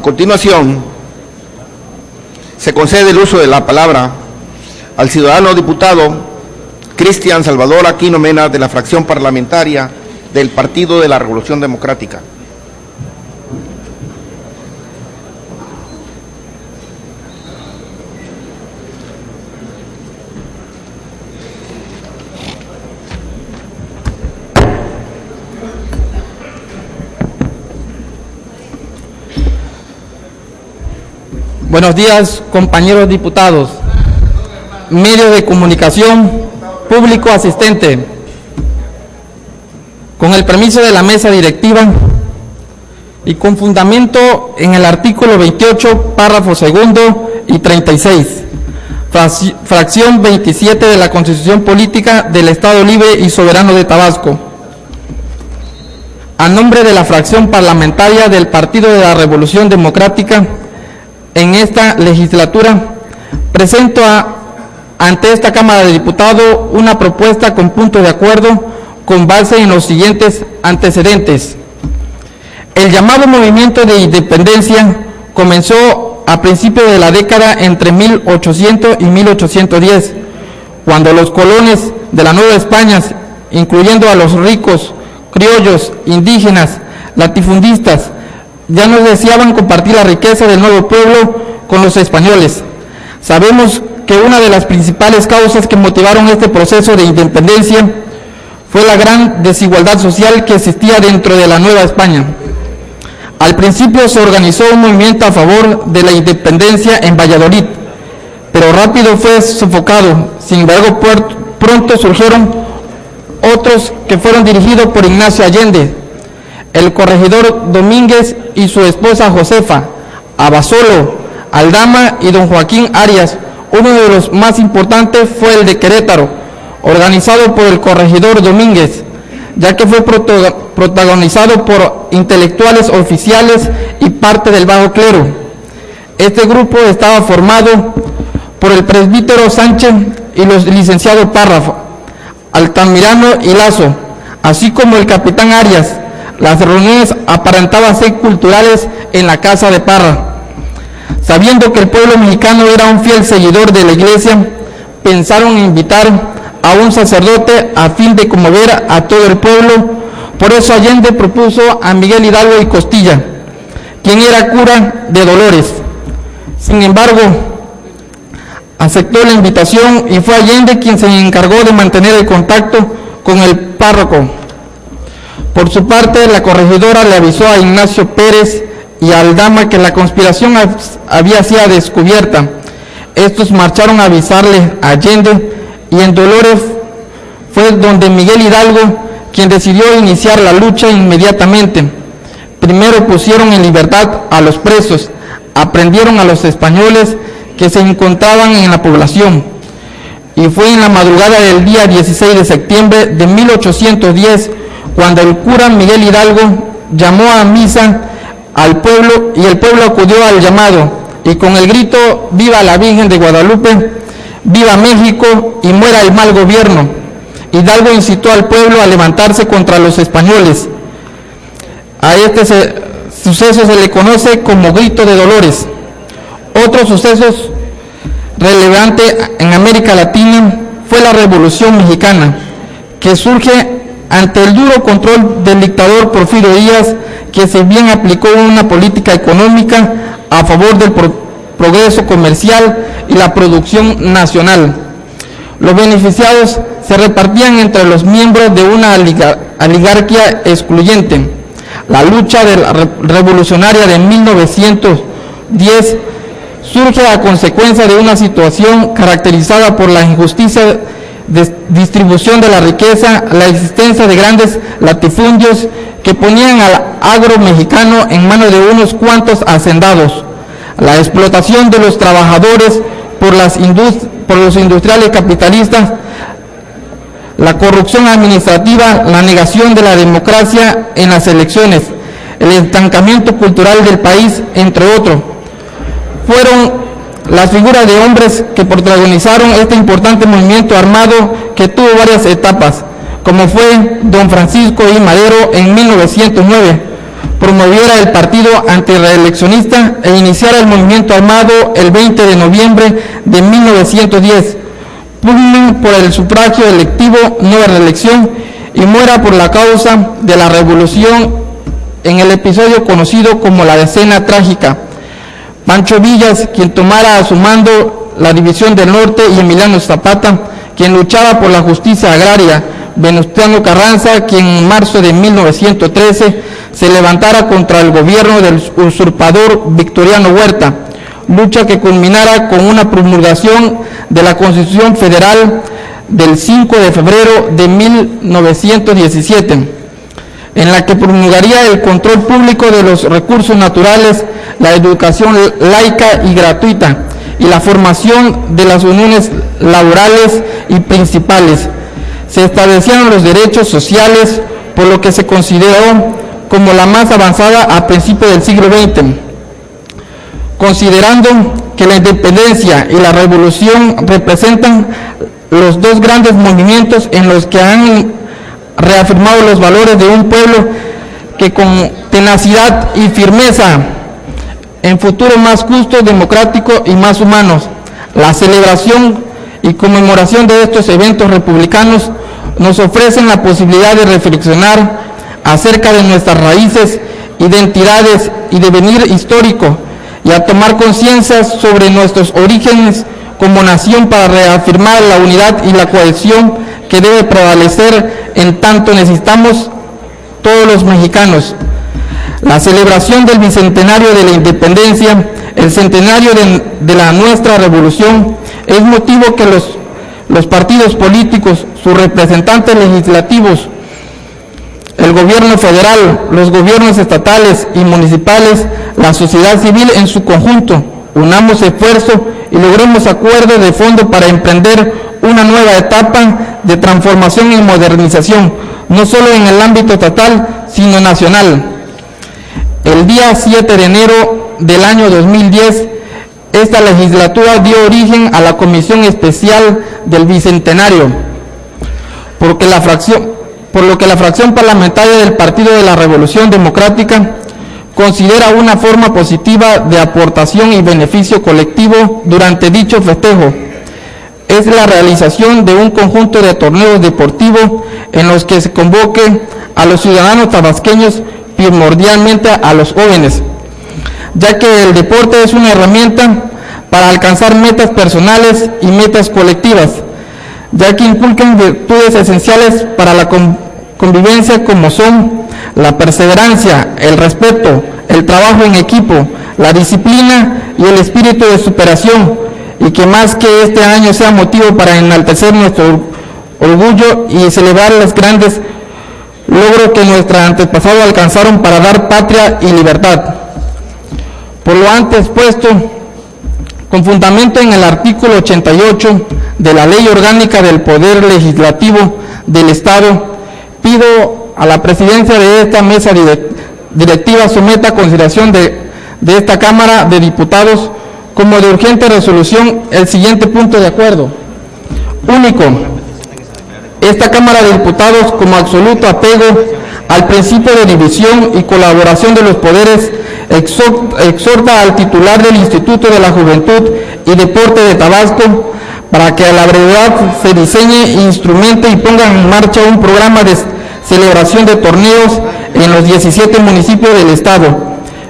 continuación, se concede el uso de la palabra al ciudadano diputado Cristian Salvador Aquino Mena, de la fracción parlamentaria del Partido de la Revolución Democrática. Buenos días, compañeros diputados, medios de comunicación, público asistente. Con el permiso de la mesa directiva y con fundamento en el artículo 28, párrafo segundo y 36, fracción 27 de la Constitución Política del Estado Libre y Soberano de Tabasco, a nombre de la fracción parlamentaria del Partido de la Revolución Democrática, en esta legislatura, presento ante esta Cámara de Diputados una propuesta con punto de acuerdo con base en los siguientes antecedentes. El llamado movimiento de independencia comenzó a principios de la década entre 1800 y 1810, cuando los colones de la Nueva España, incluyendo a los ricos, criollos, indígenas, latifundistas, ya no deseaban compartir la riqueza del nuevo pueblo con los españoles. Sabemos que una de las principales causas que motivaron este proceso de independencia fue la gran desigualdad social que existía dentro de la Nueva España. Al principio se organizó un movimiento a favor de la independencia en Valladolid, pero rápido fue sofocado. Sin embargo, pronto surgieron otros que fueron dirigidos por Ignacio Allende, el corregidor Domínguez y su esposa Josefa, Abasolo, Aldama y don Joaquín Arias. Uno de los más importantes fue el de Querétaro, organizado por el corregidor Domínguez, ya que fue protagonizado por intelectuales oficiales y parte del bajo clero. Este grupo estaba formado por el presbítero Sánchez y los licenciados Párrafo, Altamirano y Lazo, así como el capitán Arias. Las reuniones aparentaban ser culturales en la casa de Parra. Sabiendo que el pueblo mexicano era un fiel seguidor de la iglesia, pensaron invitar a un sacerdote a fin de conmover a todo el pueblo. Por eso Allende propuso a Miguel Hidalgo y Costilla, quien era cura de Dolores. Sin embargo, aceptó la invitación y fue Allende quien se encargó de mantener el contacto con el párroco. Por su parte, la corregidora le avisó a Ignacio Pérez y a Aldama que la conspiración había sido descubierta. Estos marcharon a avisarle a Allende, y en Dolores fue donde Miguel Hidalgo, quien decidió iniciar la lucha inmediatamente. Primero pusieron en libertad a los presos, aprendieron a los españoles que se encontraban en la población, y fue en la madrugada del día 16 de septiembre de 1810 cuando el cura Miguel Hidalgo llamó a misa al pueblo, y el pueblo acudió al llamado, y con el grito "Viva la Virgen de Guadalupe, viva México y muera el mal gobierno", Hidalgo incitó al pueblo a levantarse contra los españoles. A este suceso se le conoce como Grito de Dolores. Otro suceso relevante en América Latina fue la Revolución Mexicana, que surge ante el duro control del dictador Porfirio Díaz, que si bien aplicó una política económica a favor del progreso comercial y la producción nacional, los beneficiados se repartían entre los miembros de una oligarquía excluyente. La lucha revolucionaria de 1910 surge a consecuencia de una situación caracterizada por la injusticia de distribución de la riqueza, la existencia de grandes latifundios que ponían al agro mexicano en manos de unos cuantos hacendados, la explotación de los trabajadores por los industriales capitalistas, la corrupción administrativa, la negación de la democracia en las elecciones, el estancamiento cultural del país, entre otros. Fueron las figuras de hombres que protagonizaron este importante movimiento armado que tuvo varias etapas, como fue don Francisco I. Madero en 1909, promoviera el partido antirreeleccionista e iniciara el movimiento armado el 20 de noviembre de 1910, pugne por el sufragio electivo, no de reelección, y muera por la causa de la revolución en el episodio conocido como la Decena Trágica. Pancho Villas, quien tomara a su mando la División del Norte, y Emiliano Zapata, quien luchaba por la justicia agraria. Venustiano Carranza, quien en marzo de 1913 se levantara contra el gobierno del usurpador Victoriano Huerta, lucha que culminara con una promulgación de la Constitución Federal del 5 de febrero de 1917, en la que promulgaría el control público de los recursos naturales, la educación laica y gratuita, y la formación de las uniones laborales y principales. Se establecieron los derechos sociales, por lo que se consideró como la más avanzada a principios del siglo XX. Considerando que la independencia y la revolución representan los dos grandes movimientos en los que han reafirmado los valores de un pueblo que con tenacidad y firmeza en futuro más justo, democrático y más humanos. La celebración y conmemoración de estos eventos republicanos nos ofrecen la posibilidad de reflexionar acerca de nuestras raíces, identidades y devenir histórico, y a tomar conciencia sobre nuestros orígenes como nación para reafirmar la unidad y la cohesión que debe prevalecer en tanto necesitamos todos los mexicanos. La celebración del bicentenario de la independencia, el centenario de la nuestra revolución, es motivo que los partidos políticos, sus representantes legislativos, el gobierno federal, los gobiernos estatales y municipales, la sociedad civil en su conjunto, unamos esfuerzo y logremos acuerdos de fondo para emprender una nueva etapa de transformación y modernización, no solo en el ámbito estatal, sino nacional. El día 7 de enero del año 2010, esta legislatura dio origen a la Comisión Especial del Bicentenario, por lo que la fracción parlamentaria del Partido de la Revolución Democrática considera una forma positiva de aportación y beneficio colectivo durante dicho festejo. Es la realización de un conjunto de torneos deportivos en los que se convoque a los ciudadanos tabasqueños, primordialmente a los jóvenes, ya que el deporte es una herramienta para alcanzar metas personales y metas colectivas, ya que inculcan virtudes esenciales para la convivencia, como son la perseverancia, el respeto, el trabajo en equipo, la disciplina y el espíritu de superación, y que más que este año sea motivo para enaltecer nuestro orgullo y celebrar los grandes logros que nuestros antepasados alcanzaron para dar patria y libertad. Por lo antes puesto, con fundamento en el artículo 88 de la Ley Orgánica del Poder Legislativo del Estado, pido a la presidencia de esta mesa directiva someta a consideración de esta Cámara de Diputados como de urgente resolución el siguiente punto de acuerdo. Único, esta Cámara de Diputados, como absoluto apego al principio de división y colaboración de los poderes, exhorta al titular del Instituto de la Juventud y Deporte de Tabasco para que a la brevedad se diseñe, instrumente y ponga en marcha un programa de celebración de torneos en los 17 municipios del Estado,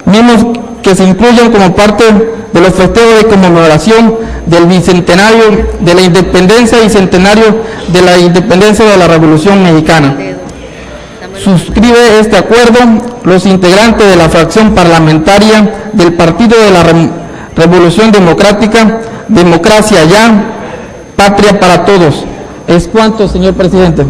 mismos que se incluyan como parte de los festejos de conmemoración del bicentenario de la independencia y centenario de la independencia de la Revolución Mexicana. Suscribe este acuerdo los integrantes de la fracción parlamentaria del Partido de la Revolución Democrática, Democracia Ya, Patria para Todos. Es cuanto, señor presidente.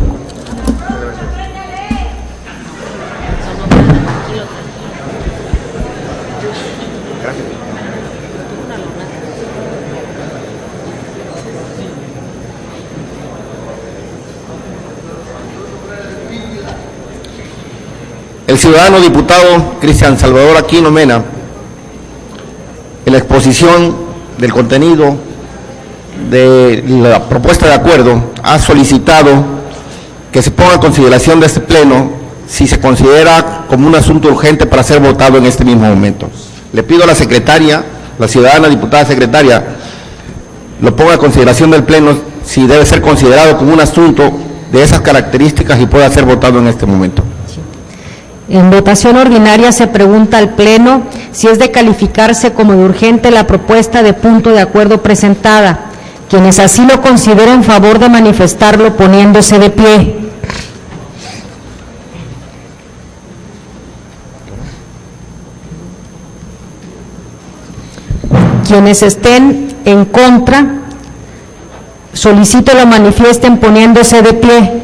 El ciudadano diputado Cristian Salvador Aquino Mena, en la exposición del contenido de la propuesta de acuerdo, ha solicitado que se ponga en consideración de este Pleno si se considera como un asunto urgente para ser votado en este mismo momento. Le pido a la secretaria, la ciudadana diputada secretaria, lo ponga a consideración del Pleno si debe ser considerado como un asunto de esas características y pueda ser votado en este momento. En votación ordinaria se pregunta al Pleno si es de calificarse como de urgente la propuesta de punto de acuerdo presentada. Quienes así lo consideren, favor de manifestarlo poniéndose de pie. Quienes estén en contra, solicito lo manifiesten poniéndose de pie.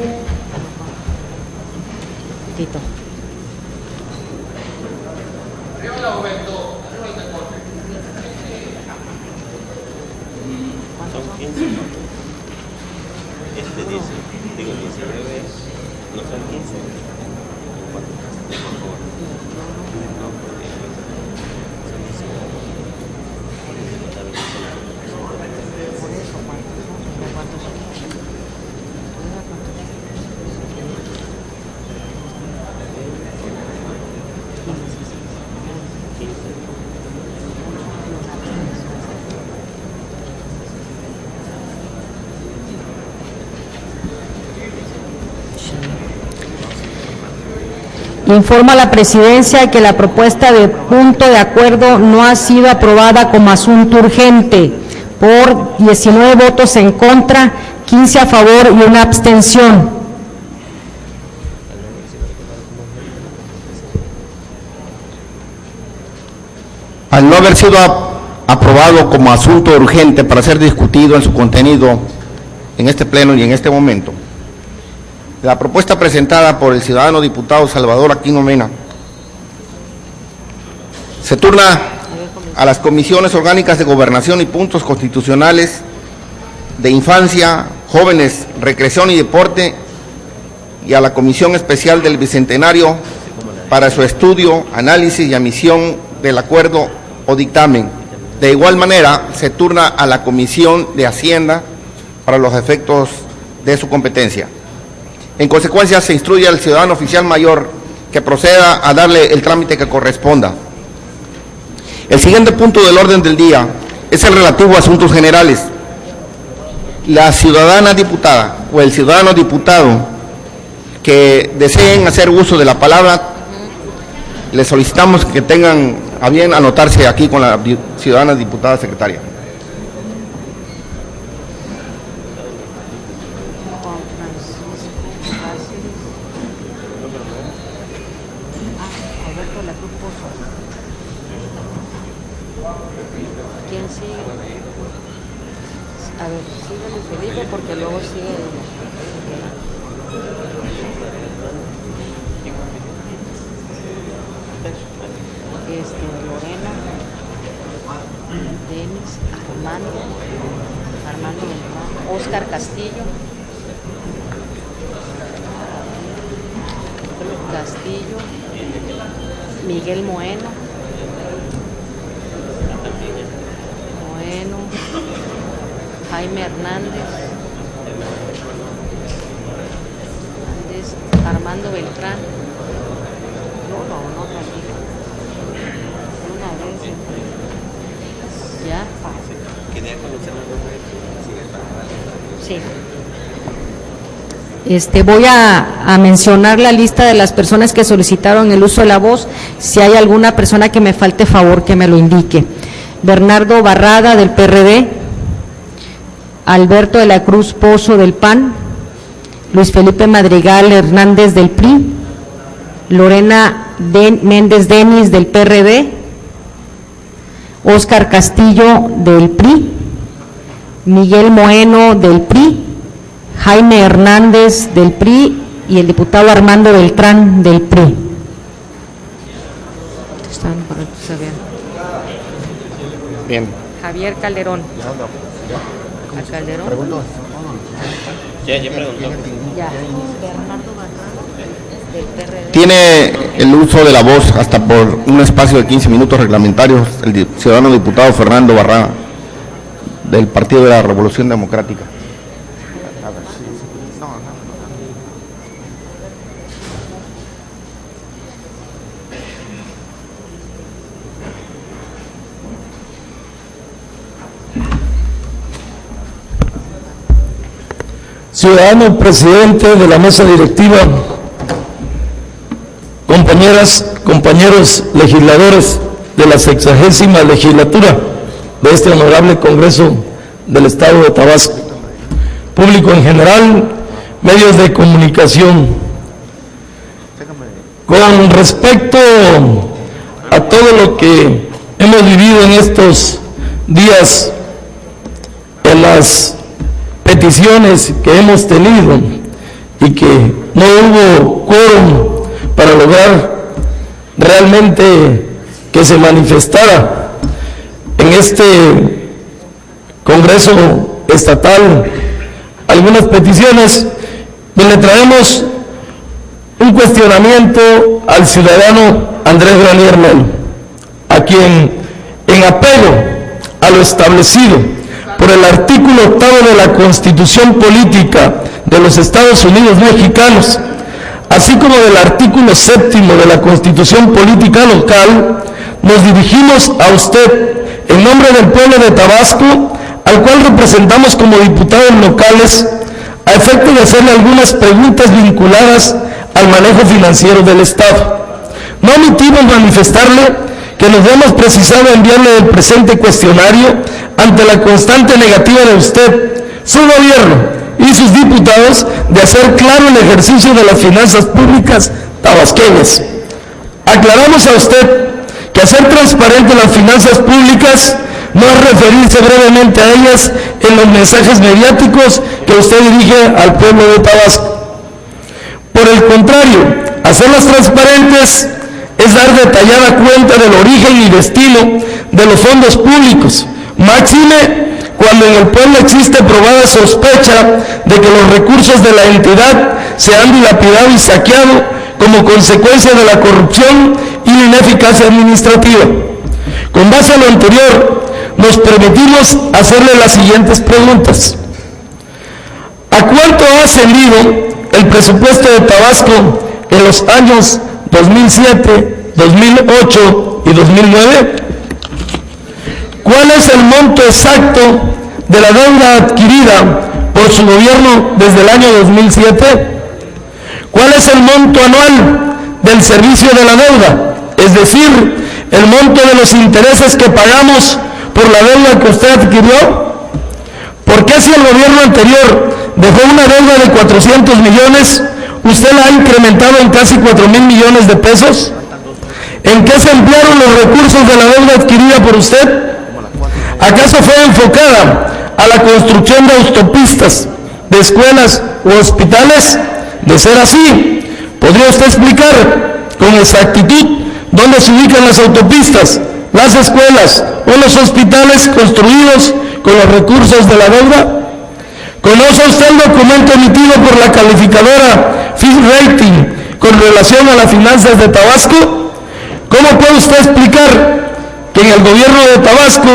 Informa a la Presidencia que la propuesta de punto de acuerdo no ha sido aprobada como asunto urgente por 19 votos en contra, 15 a favor y una abstención. Al no haber sido aprobado como asunto urgente para ser discutido en su contenido en este Pleno y en este momento, la propuesta presentada por el ciudadano diputado Salvador Aquino Mena se turna a las comisiones orgánicas de Gobernación y Puntos Constitucionales, de Infancia, Jóvenes, Recreación y Deporte, y a la Comisión Especial del Bicentenario para su estudio, análisis y emisión del acuerdo o dictamen. De igual manera, se turna a la Comisión de Hacienda para los efectos de su competencia. En consecuencia, se instruye al ciudadano oficial mayor que proceda a darle el trámite que corresponda. El siguiente punto del orden del día es el relativo a asuntos generales. La ciudadana diputada o el ciudadano diputado que deseen hacer uso de la palabra, les solicitamos que tengan a bien anotarse aquí con la ciudadana diputada secretaria. ¿Quién sigue? A ver, síguele Felipe porque luego sigue. Lorena, Denis, Armando Beltrán, Óscar Castillo, Miguel Moeno, Jaime Hernández, Armando Beltrán, no, tranquilo. Una vez. ¿Ya? ¿Quería conocer el nombre? Sí. Voy a mencionar la lista de las personas que solicitaron el uso de la voz. Si hay alguna persona que me falte, favor que me lo indique. Bernardo Barrada, del PRD, Alberto de la Cruz Pozo, del PAN, Luis Felipe Madrigal Hernández, del PRI, Lorena Méndez Denis, del PRD, Óscar Castillo, del PRI, Miguel Moeno, del PRI, Jaime Hernández, del PRI, y el diputado Armando Beltrán, del PRI. Bien. Javier Calderón. ¿A Calderón? Ya preguntó. Ya. Bernardo Barrada, del PRD. Tiene el uso de la voz hasta por un espacio de 15 minutos reglamentarios el ciudadano diputado Fernando Barrada, del Partido de la Revolución Democrática. Ciudadano presidente de la mesa directiva, compañeras, compañeros legisladores de la 60ª legislatura de este honorable Congreso del Estado de Tabasco, público en general, medios de comunicación. Con respecto a todo lo que hemos vivido en estos días, en las peticiones que hemos tenido y que no hubo quórum para lograr realmente que se manifestara en este Congreso estatal algunas peticiones, pues le traemos un cuestionamiento al ciudadano Andrés Granier Melo, a quien, en apego a lo establecido por el artículo 8º de la Constitución Política de los Estados Unidos Mexicanos, así como del artículo 7º de la Constitución Política Local, nos dirigimos a usted en nombre del pueblo de Tabasco, al cual representamos como diputados locales, a efecto de hacerle algunas preguntas vinculadas al manejo financiero del Estado. No omitimos manifestarle que nos hemos precisado enviarle el presente cuestionario ante la constante negativa de usted, su gobierno y sus diputados de hacer claro el ejercicio de las finanzas públicas tabasqueñas. Aclaramos a usted que hacer transparente las finanzas públicas no es referirse brevemente a ellas en los mensajes mediáticos que usted dirige al pueblo de Tabasco. Por el contrario, hacerlas transparentes es dar detallada cuenta del origen y destino de los fondos públicos, máxime cuando en el pueblo existe probada sospecha de que los recursos de la entidad se han dilapidado y saqueado como consecuencia de la corrupción y la ineficacia administrativa. Con base a lo anterior, nos permitimos hacerle las siguientes preguntas. ¿A cuánto ha ascendido el presupuesto de Tabasco en los años 2007, 2008 y 2009? ¿Cuál es el monto exacto de la deuda adquirida por su gobierno desde el año 2007? ¿Cuál es el monto anual del servicio de la deuda? Es decir, el monto de los intereses que pagamos por la deuda que usted adquirió. ¿Por qué si el gobierno anterior dejó una deuda de 400 millones, usted la ha incrementado en casi 4,000 millones de pesos? ¿En qué se emplearon los recursos de la deuda adquirida por usted? ¿Acaso fue enfocada a la construcción de autopistas, de escuelas u hospitales? De ser así, ¿podría usted explicar con exactitud dónde se ubican las autopistas, las escuelas o los hospitales construidos con los recursos de la deuda? ¿Conoce usted el documento emitido por la calificadora Fitch Rating con relación a las finanzas de Tabasco? ¿Cómo puede usted explicar que en el gobierno de Tabasco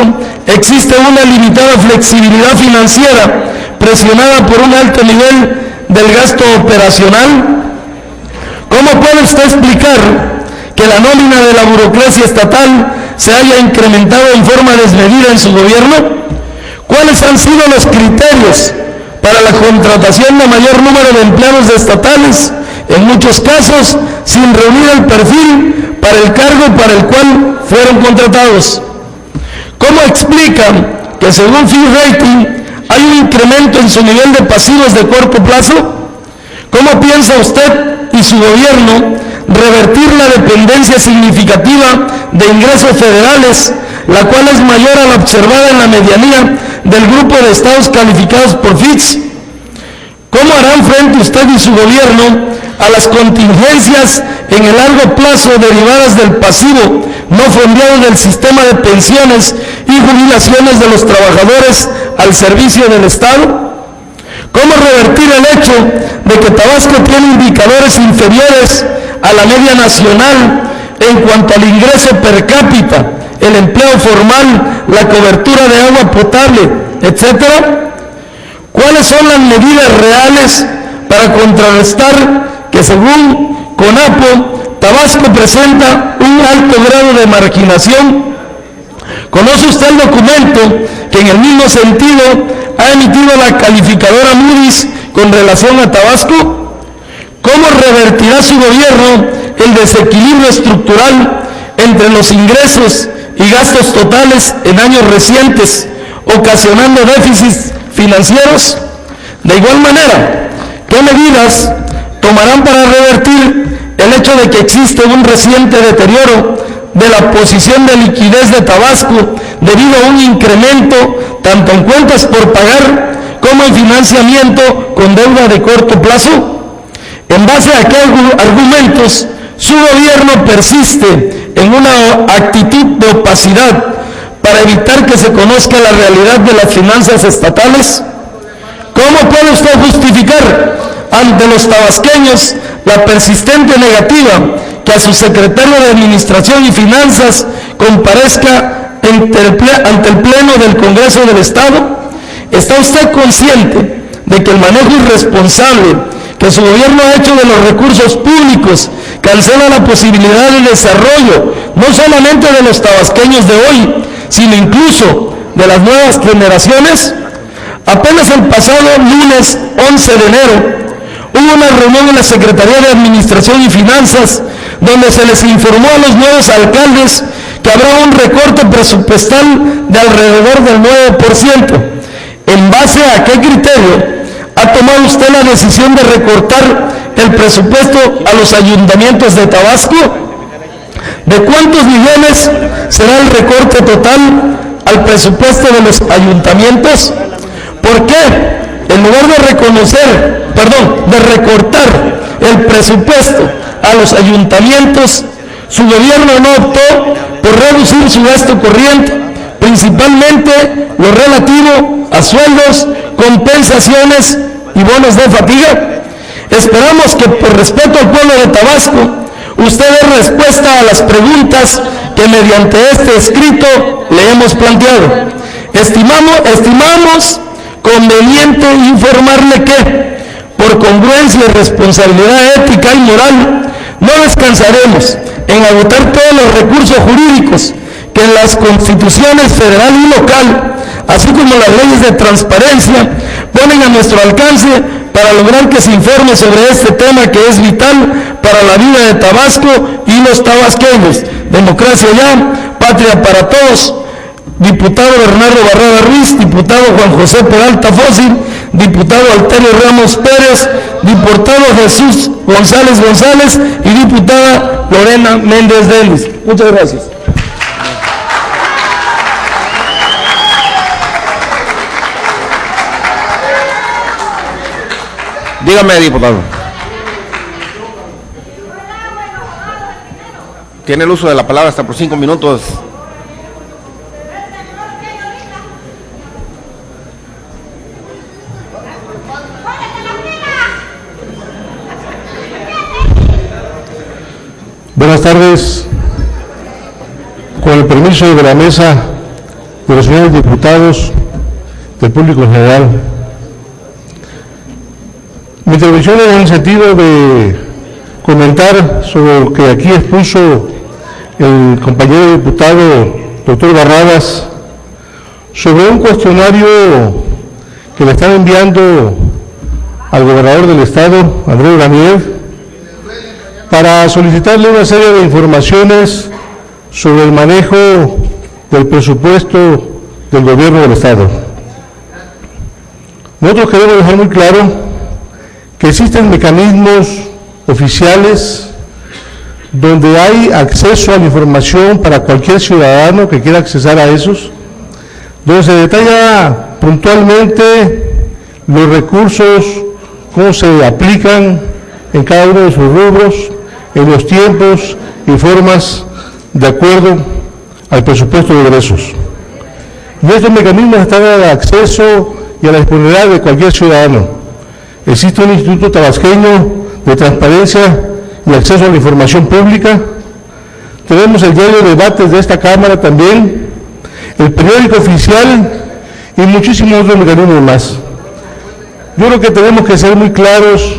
existe una limitada flexibilidad financiera presionada por un alto nivel del gasto operacional? ¿Cómo puede usted explicar que la nómina de la burocracia estatal se haya incrementado en forma desmedida en su gobierno? ¿Cuáles han sido los criterios para la contratación de mayor número de empleados estatales, en muchos casos sin reunir el perfil para el cargo para el cual fueron contratados? ¿Cómo explican que según Fitch Rating hay un incremento en su nivel de pasivos de corto plazo? ¿Cómo piensa usted y su gobierno revertir la dependencia significativa de ingresos federales, la cual es mayor a la observada en la medianía del grupo de estados calificados por Fitch? ¿Cómo harán frente usted y su gobierno a las contingencias en el largo plazo derivadas del pasivo no fondeado del sistema de pensiones y jubilaciones de los trabajadores al servicio del Estado? ¿Cómo revertir el hecho de que Tabasco tiene indicadores inferiores a la media nacional en cuanto al ingreso per cápita, el empleo formal, la cobertura de agua potable, etcétera? ¿Cuáles son las medidas reales para contrarrestar que, según CONAPO, Tabasco presenta un alto grado de marginación? ¿Conoce usted el documento que en el mismo sentido ha emitido la calificadora Moody's con relación a Tabasco? ¿Cómo revertirá su gobierno el desequilibrio estructural entre los ingresos y gastos totales en años recientes, ocasionando déficits financieros? De igual manera, ¿qué medidas tomarán para revertir el hecho de que existe un reciente deterioro de la posición de liquidez de Tabasco debido a un incremento tanto en cuentas por pagar como en financiamiento con deuda de corto plazo? ¿En base a qué argumentos su gobierno persiste en una actitud de opacidad para evitar que se conozca la realidad de las finanzas estatales? ¿Cómo puede usted justificar ante los tabasqueños la persistente negativa que a su secretario de Administración y Finanzas comparezca ante el Pleno del Congreso del Estado? ¿Está usted consciente de que el manejo irresponsable que su gobierno ha hecho de los recursos públicos cancela la posibilidad de desarrollo no solamente de los tabasqueños de hoy, sino incluso de las nuevas generaciones? Apenas el pasado lunes 11 de enero hubo una reunión en la Secretaría de Administración y Finanzas donde se les informó a los nuevos alcaldes que habrá un recorte presupuestal de alrededor del 9%. ¿En base a qué criterio ha tomado usted la decisión de recortar el presupuesto a los ayuntamientos de Tabasco? ¿De cuántos millones será el recorte total al presupuesto de los ayuntamientos? ¿Por qué, en lugar de recortar el presupuesto a los ayuntamientos, su gobierno no optó por reducir su gasto corriente, principalmente lo relativo a sueldos, compensaciones y bonos de fatiga? Esperamos que, por respeto al pueblo de Tabasco, usted dé respuesta a las preguntas que mediante este escrito le hemos planteado. Estimamos conveniente informarle que, por congruencia y responsabilidad ética y moral, no descansaremos en agotar todos los recursos jurídicos que en las constituciones federal y local, así como las leyes de transparencia, ponen a nuestro alcance para lograr que se informe sobre este tema que es vital para la vida de Tabasco y los tabasqueños. Democracia ya, patria para todos. Diputado Bernardo Barrada Ruiz, diputado Juan José Peralta Fósil, diputado Alterio Ramos Pérez, diputado Jesús González González y diputada Lorena Méndez Delis. Muchas gracias. Dígame, diputado. Tiene el uso de la palabra hasta por 5 minutos. Buenas tardes. Con el permiso de la mesa, de los señores diputados, del público en general, mi intervención en el sentido de comentar sobre lo que aquí expuso el compañero diputado doctor Barradas sobre un cuestionario que le están enviando al gobernador del estado, Andrés Granier, para solicitarle una serie de informaciones sobre el manejo del presupuesto del gobierno del estado. Nosotros queremos dejar muy claro que existen mecanismos oficiales donde hay acceso a la información para cualquier ciudadano que quiera accesar a esos, donde se detalla puntualmente los recursos, cómo se aplican en cada uno de sus rubros, en los tiempos y formas de acuerdo al presupuesto de egresos. Y estos mecanismos están al acceso y a la disponibilidad de cualquier ciudadano. Existe un Instituto Tabasqueño de Transparencia y Acceso a la Información Pública. Tenemos el diario de debates de esta Cámara también, el periódico oficial y muchísimos otros mecanismos más. Yo creo que tenemos que ser muy claros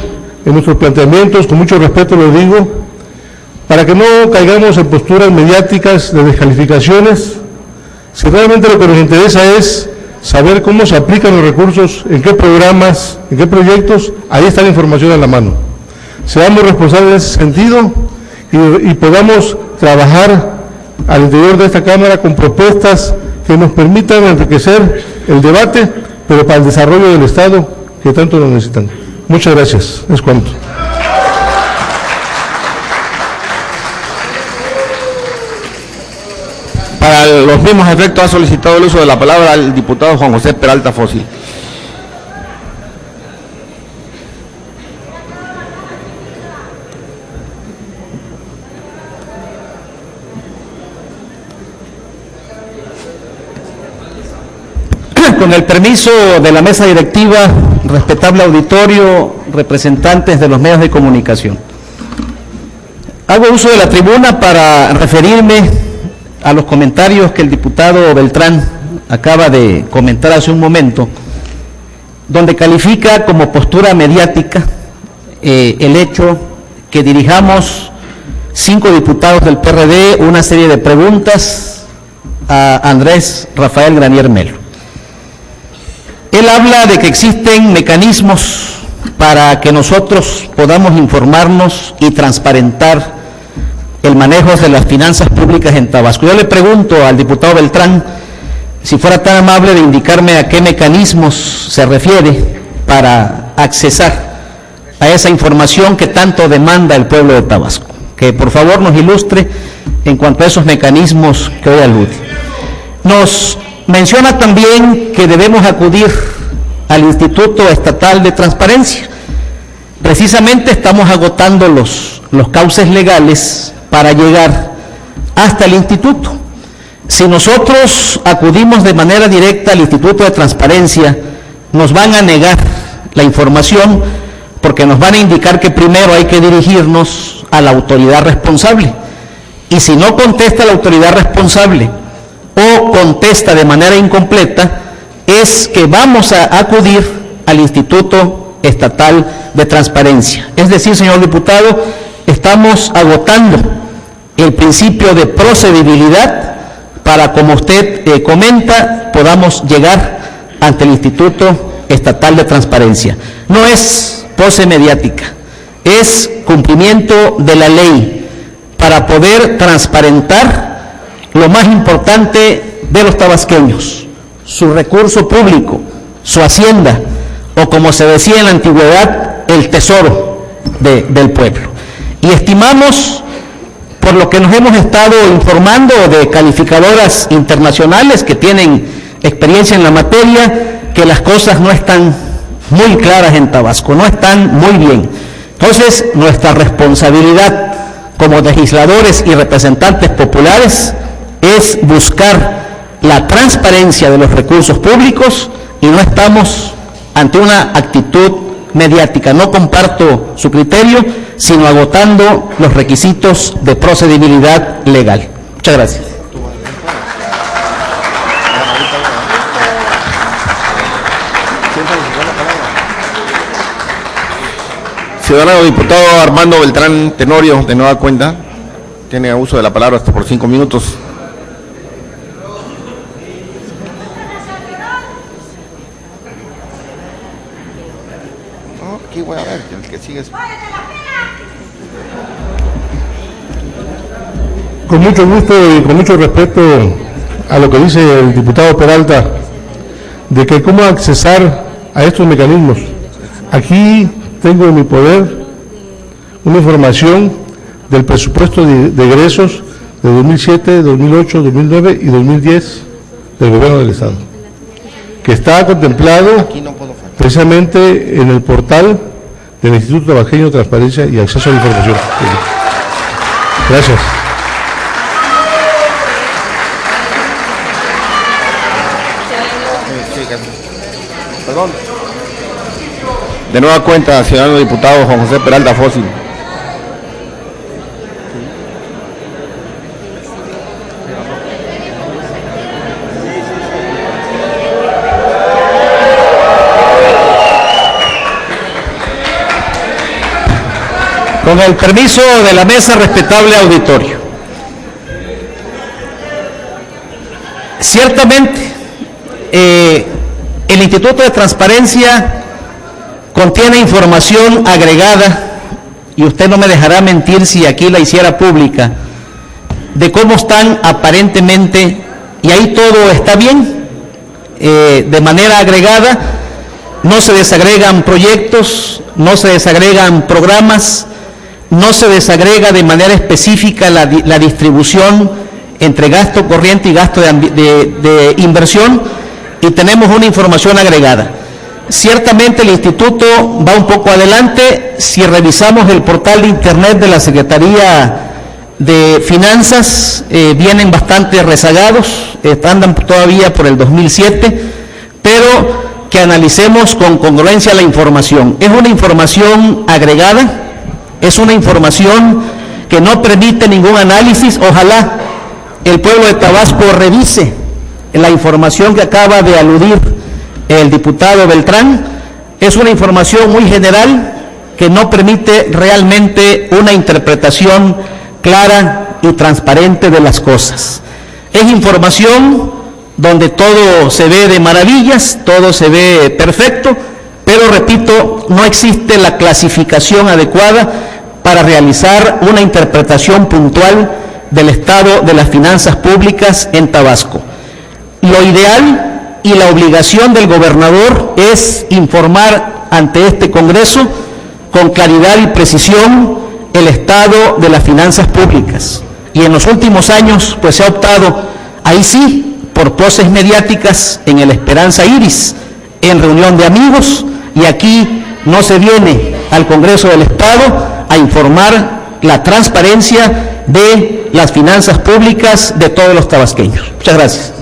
en nuestros planteamientos, con mucho respeto lo digo, para que no caigamos en posturas mediáticas de descalificaciones. Si realmente lo que nos interesa es saber cómo se aplican los recursos, en qué programas, en qué proyectos, ahí está la información a la mano. Seamos responsables en ese sentido y podamos trabajar al interior de esta Cámara con propuestas que nos permitan enriquecer el debate, pero para el desarrollo del Estado que tanto lo necesitan. Muchas gracias. Es cuanto. Para los mismos efectos ha solicitado el uso de la palabra el diputado Juan José Peralta Fósil. Con el permiso de la mesa directiva, respetable auditorio, representantes de los medios de comunicación. Hago uso de la tribuna para referirme a los comentarios que el diputado Beltrán acaba de comentar hace un momento, donde califica como postura mediática el hecho que dirijamos 5 diputados del PRD una serie de preguntas a Andrés Rafael Granier Melo. Él habla de que existen mecanismos para que nosotros podamos informarnos y transparentar el manejo de las finanzas públicas en Tabasco. Yo le pregunto al diputado Beltrán si fuera tan amable de indicarme a qué mecanismos se refiere para accesar a esa información que tanto demanda el pueblo de Tabasco. Que por favor nos ilustre en cuanto a esos mecanismos que hoy alude. Nos menciona también que debemos acudir al Instituto Estatal de Transparencia. Precisamente estamos agotando los cauces legales para llegar hasta el instituto. Si nosotros acudimos de manera directa al Instituto de Transparencia, nos van a negar la información porque nos van a indicar que primero hay que dirigirnos a la autoridad responsable. Y si no contesta la autoridad responsable o contesta de manera incompleta, es que vamos a acudir al Instituto Estatal de Transparencia. Es decir, señor diputado, estamos agotando el principio de procedibilidad para, como usted comenta, podamos llegar ante el Instituto Estatal de Transparencia. No es pose mediática, es cumplimiento de la ley para poder transparentar lo más importante de los tabasqueños, su recurso público, su hacienda, o como se decía en la antigüedad, el tesoro del pueblo. Y estimamos, por lo que nos hemos estado informando de calificadoras internacionales que tienen experiencia en la materia, que las cosas no están muy claras en Tabasco, no están muy bien. Entonces, nuestra responsabilidad como legisladores y representantes populares es buscar la transparencia de los recursos públicos y no estamos ante una actitud mediática. No comparto su criterio, sino agotando los requisitos de procedibilidad legal. Muchas gracias. Ciudadano diputado Armando Beltrán Tenorio, de nueva cuenta, tiene uso de la palabra hasta por 5 minutos. Aquí voy a ver, el que sigue es... Con mucho gusto y con mucho respeto a lo que dice el diputado Peralta, de que cómo accesar a estos mecanismos. Aquí tengo en mi poder una información del presupuesto de egresos de 2007, 2008, 2009 y 2010 del Gobierno del Estado, que está contemplado precisamente en el portal del Instituto Tabasqueño de Transparencia y Acceso a la Información. Gracias. Perdón. De nueva cuenta, ciudadano diputado Juan José Peralta Fósil. Con el permiso de la mesa, respetable auditorio. Ciertamente, El Instituto de Transparencia contiene información agregada, y usted no me dejará mentir si aquí la hiciera pública, de cómo están aparentemente, y ahí todo está bien, de manera agregada, no se desagregan proyectos, no se desagregan programas, no se desagrega de manera específica la distribución entre gasto corriente y gasto de inversión, y tenemos una información agregada. Ciertamente el instituto va un poco adelante. Si revisamos el portal de internet de la Secretaría de Finanzas, vienen bastante rezagados, andan todavía por el 2007, pero que analicemos con congruencia la información. Es una información agregada, es una información que no permite ningún análisis. Ojalá el pueblo de Tabasco revise la información que acaba de aludir el diputado Beltrán. Es una información muy general que no permite realmente una interpretación clara y transparente de las cosas. Es información donde todo se ve de maravillas, todo se ve perfecto, pero repito, no existe la clasificación adecuada para realizar una interpretación puntual del estado de las finanzas públicas en Tabasco. Lo ideal y la obligación del gobernador es informar ante este Congreso con claridad y precisión el estado de las finanzas públicas. Y en los últimos años, pues se ha optado, ahí sí, por poses mediáticas en el Esperanza Iris, en reunión de amigos, y aquí no se viene al Congreso del Estado a informar la transparencia de las finanzas públicas de todos los tabasqueños. Muchas gracias.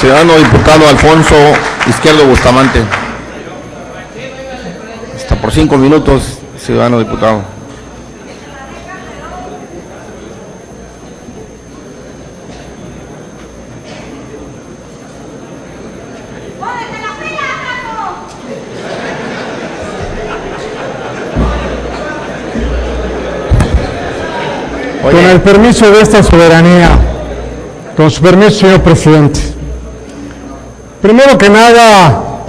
Ciudadano diputado Alfonso Izquierdo Bustamante. Hasta por 5 minutos, ciudadano diputado. Con el permiso de esta soberanía, con su permiso, señor presidente. Primero que nada,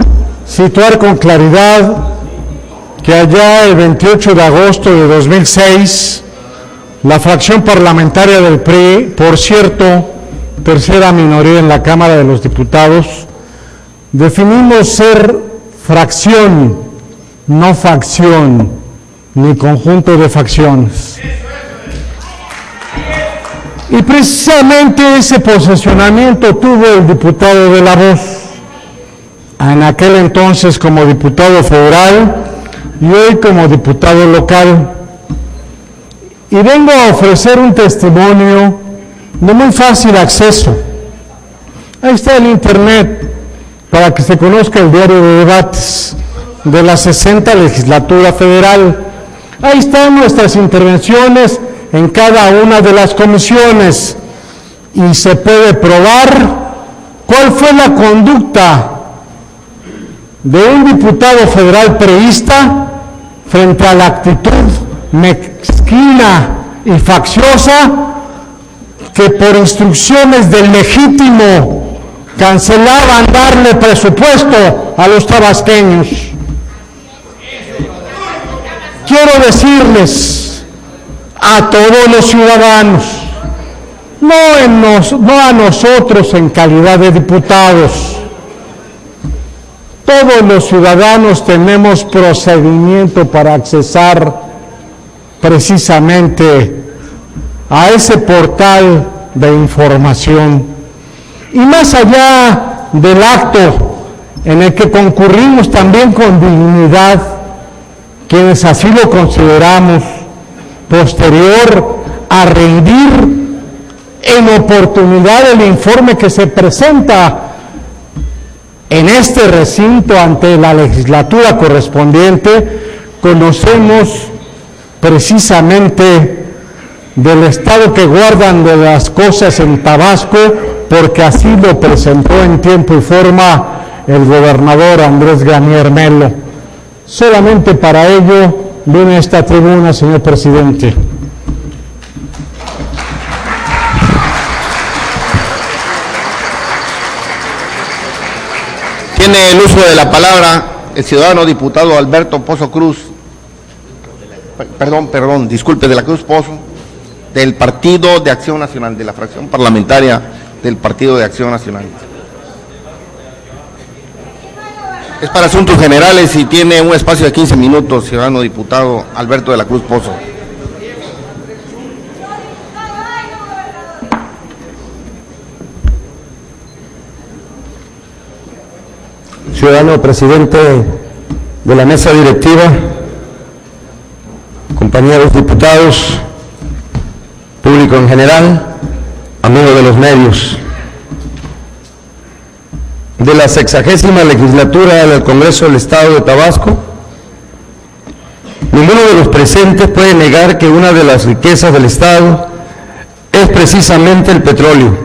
situar con claridad que allá el 28 de agosto de 2006, la fracción parlamentaria del PRI, por cierto, tercera minoría en la Cámara de los Diputados, definimos ser fracción, no facción, ni conjunto de facciones. Y precisamente ese posicionamiento tuvo el diputado de La Voz, en aquel entonces como diputado federal y hoy como diputado local. Y vengo a ofrecer un testimonio de muy fácil acceso. Ahí está el internet, para que se conozca el diario de debates de la 60 legislatura federal. Ahí están nuestras intervenciones en cada una de las comisiones y se puede probar cuál fue la conducta de un diputado federal priista frente a la actitud mezquina y facciosa que por instrucciones del legítimo cancelaban darle presupuesto a los tabasqueños. Quiero decirles a todos los ciudadanos, no a nosotros en calidad de diputados, todos los ciudadanos tenemos procedimiento para accesar precisamente a ese portal de información. Y más allá del acto en el que concurrimos también con dignidad, quienes así lo consideramos, posterior a rendir en oportunidad el informe que se presenta en este recinto ante la legislatura correspondiente, conocemos precisamente del estado que guardan de las cosas en Tabasco, porque así lo presentó en tiempo y forma el gobernador Andrés Granier Melo. Solamente para ello viene a esta tribuna, señor presidente. Tiene el uso de la palabra el ciudadano diputado Alberto Pozo Cruz, disculpe, de la Cruz Pozo, del Partido de Acción Nacional, de la fracción parlamentaria del Partido de Acción Nacional. Es para asuntos generales y tiene un espacio de 15 minutos, ciudadano diputado Alberto de la Cruz Pozo. Ciudadano presidente de la mesa directiva, compañeros diputados, público en general, amigos de los medios. De la 60ª legislatura del Congreso del Estado de Tabasco, ninguno de los presentes puede negar que una de las riquezas del Estado es precisamente el petróleo,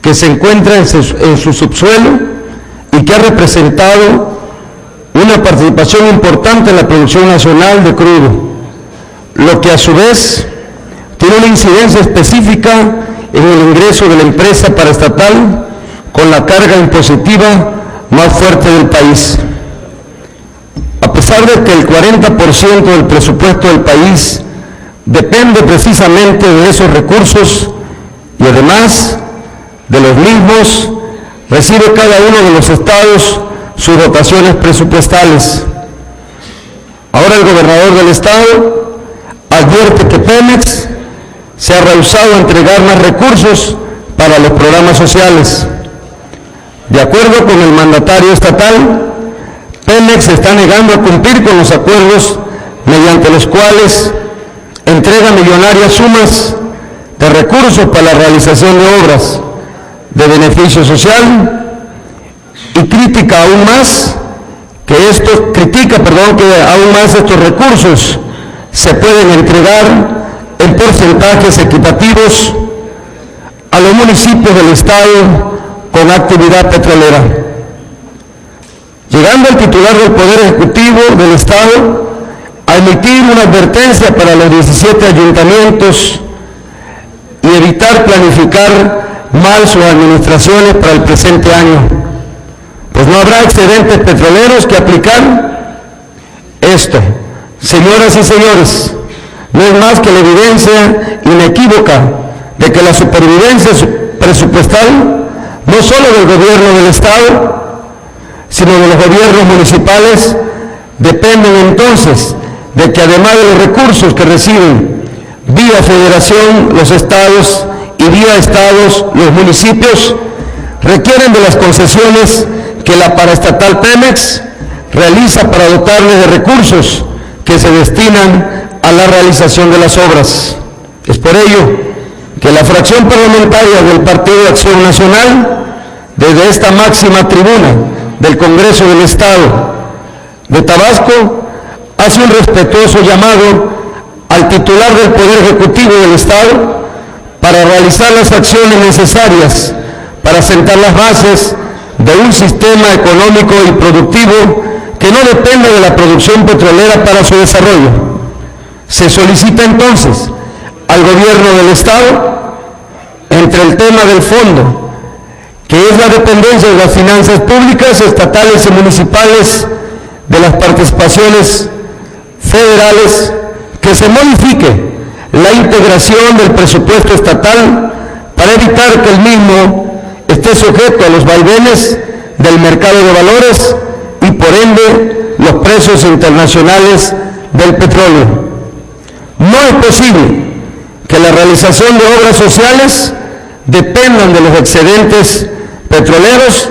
que se encuentra en su subsuelo y que ha representado una participación importante en la producción nacional de crudo, lo que a su vez tiene una incidencia específica en el ingreso de la empresa paraestatal con la carga impositiva más fuerte del país. A pesar de que el 40% del presupuesto del país depende precisamente de esos recursos y además de los mismos recibe cada uno de los estados sus dotaciones presupuestales. Ahora el gobernador del estado advierte que Pemex se ha rehusado a entregar más recursos para los programas sociales. De acuerdo con el mandatario estatal, Pemex se está negando a cumplir con los acuerdos mediante los cuales entrega millonarias sumas de recursos para la realización de obras de beneficio social y critica aún más que estos recursos se pueden entregar en porcentajes equitativos a los municipios del estado con actividad petrolera. Llegando el titular del Poder Ejecutivo del Estado a emitir una advertencia para los 17 ayuntamientos y evitar planificar mal sus administraciones para el presente año, pues no habrá excedentes petroleros que aplicar. Esto, señoras y señores, no es más que la evidencia inequívoca de que la supervivencia presupuestal no solo del gobierno del Estado, sino de los gobiernos municipales, dependen entonces de que además de los recursos que reciben vía federación los estados y vía estados los municipios, requieren de las concesiones que la paraestatal Pemex realiza para dotarles de recursos que se destinan a la realización de las obras. Es por ello que la fracción parlamentaria del Partido de Acción Nacional, desde esta máxima tribuna del Congreso del Estado de Tabasco, hace un respetuoso llamado al titular del Poder Ejecutivo del Estado para realizar las acciones necesarias para sentar las bases de un sistema económico y productivo que no depende de la producción petrolera para su desarrollo. Se solicita entonces al gobierno del Estado, entre el tema del fondo, que es la dependencia de las finanzas públicas, estatales y municipales, de las participaciones federales, que se modifique la integración del presupuesto estatal para evitar que el mismo esté sujeto a los vaivenes del mercado de valores y por ende los precios internacionales del petróleo. No es posible que la realización de obras sociales dependan de los excedentes petroleros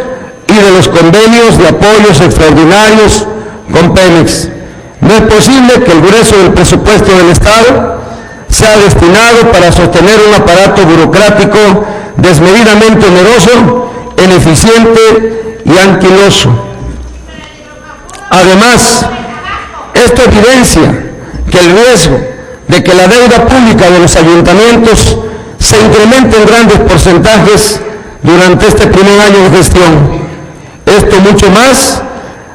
y de los convenios de apoyos extraordinarios con Pemex. No es posible que el grueso del presupuesto del Estado sea destinado para sostener un aparato burocrático desmedidamente oneroso, ineficiente y anquiloso. Además, esto evidencia que el riesgo de que la deuda pública de los ayuntamientos se incremente en grandes porcentajes durante este primer año de gestión. Esto mucho más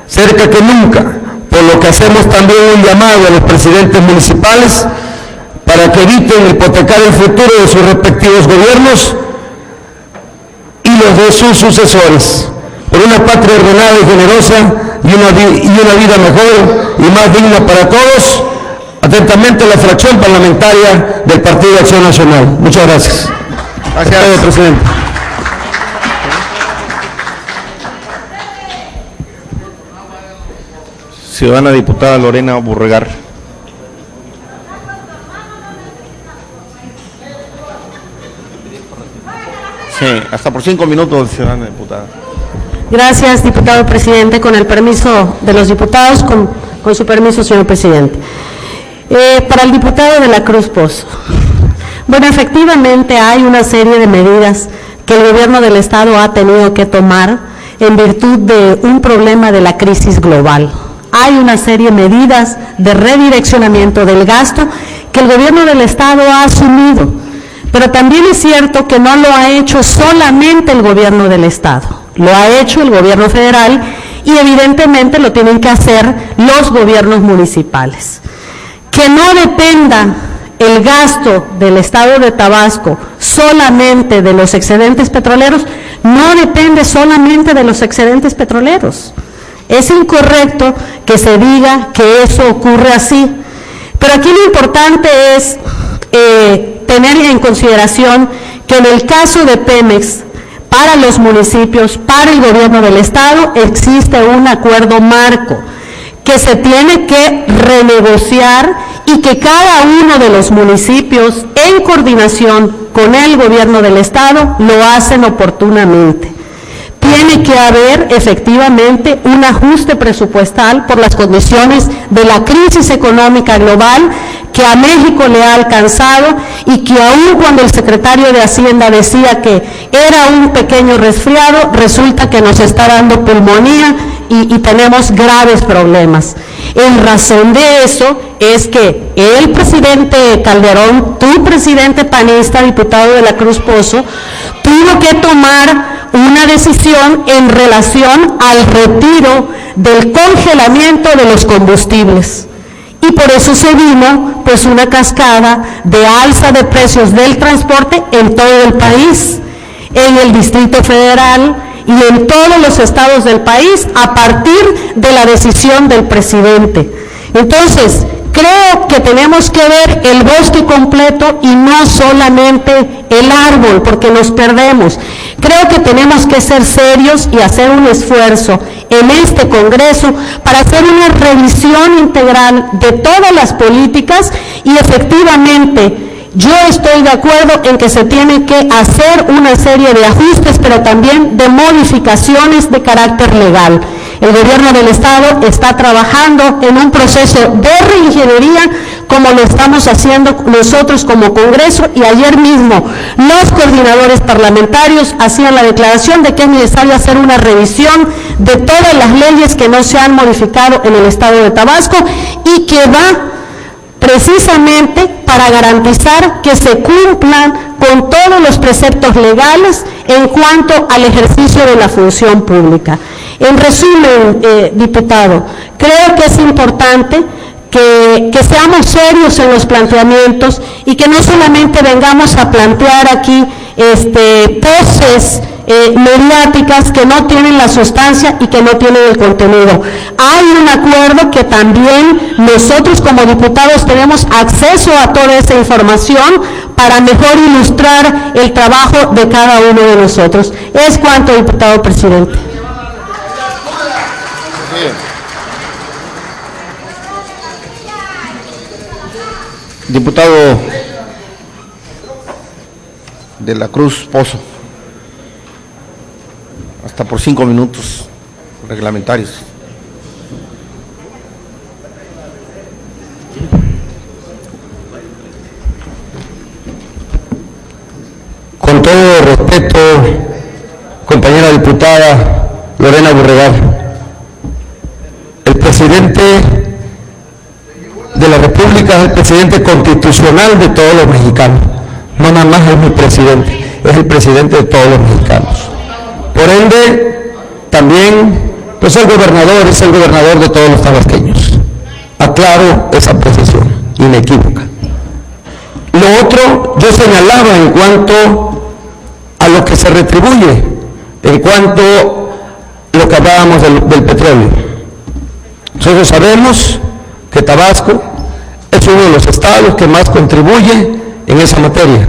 cerca que nunca, por lo que hacemos también un llamado a los presidentes municipales para que eviten hipotecar el futuro de sus respectivos gobiernos y los de sus sucesores, por una patria ordenada y generosa y una vida mejor y más digna para todos. Atentamente, la fracción parlamentaria del Partido de Acción Nacional. Muchas gracias. Gracias, señor presidente. Ciudadana diputada Lorena Burregar. Sí, hasta por 5 minutos, ciudadana diputada. Gracias, diputado presidente. Con el permiso de los diputados, con su permiso, señor presidente. Para el diputado de la Cruz Pozo. Bueno, efectivamente hay una serie de medidas que el gobierno del Estado ha tenido que tomar en virtud de un problema de la crisis global. Hay una serie de medidas de redireccionamiento del gasto que el gobierno del Estado ha asumido, pero también es cierto que no lo ha hecho solamente el gobierno del Estado, lo ha hecho el gobierno federal y evidentemente lo tienen que hacer los gobiernos municipales. Que no dependa el gasto del Estado de Tabasco solamente de los excedentes petroleros, no depende solamente de los excedentes petroleros. Es incorrecto que se diga que eso ocurre así, pero aquí lo importante es tener en consideración que en el caso de Pemex, para los municipios, para el gobierno del Estado, existe un acuerdo marco que se tiene que renegociar y que cada uno de los municipios, en coordinación con el gobierno del Estado, lo hacen oportunamente. Tiene que haber efectivamente un ajuste presupuestal por las condiciones de la crisis económica global que a México le ha alcanzado y que aún cuando el secretario de Hacienda decía que era un pequeño resfriado, resulta que nos está dando pulmonía y tenemos graves problemas. En razón de eso es que el presidente Calderón, tu presidente panista, diputado de la Cruz Pozo, tuvo que tomar una decisión en relación al retiro del congelamiento de los combustibles. Y por eso se vino pues una cascada de alza de precios del transporte en todo el país, en el Distrito Federal y en todos los estados del país a partir de la decisión del presidente. Entonces, creo que tenemos que ver el bosque completo y no solamente el árbol, porque nos perdemos. Creo que tenemos que ser serios y hacer un esfuerzo en este Congreso para hacer una revisión integral de todas las políticas y efectivamente yo estoy de acuerdo en que se tiene que hacer una serie de ajustes, pero también de modificaciones de carácter legal. El gobierno del Estado está trabajando en un proceso de reingeniería como lo estamos haciendo nosotros como Congreso, y ayer mismo los coordinadores parlamentarios hacían la declaración de que es necesario hacer una revisión de todas las leyes que no se han modificado en el Estado de Tabasco y que va precisamente para garantizar que se cumplan con todos los preceptos legales en cuanto al ejercicio de la función pública. En resumen, diputado, creo que es importante que seamos serios en los planteamientos y que no solamente vengamos a plantear aquí poses mediáticas que no tienen la sustancia y que no tienen el contenido. Hay un acuerdo que también nosotros como diputados tenemos acceso a toda esa información para mejor ilustrar el trabajo de cada uno de nosotros. Es cuanto, diputado presidente. Diputado de la Cruz Pozo, hasta por 5 minutos reglamentarios. Con todo respeto, compañera diputada Lorena Burregar, el presidente de la República es el presidente constitucional de todos los mexicanos. No nada más es mi presidente, es el presidente de todos los mexicanos. Por ende, también, pues el gobernador es el gobernador de todos los tabasqueños. Aclaro esa precisión inequívoca. Lo otro, yo señalaba en cuanto a lo que se retribuye, en cuanto hablábamos del petróleo. Nosotros sabemos que Tabasco es uno de los estados que más contribuye en esa materia.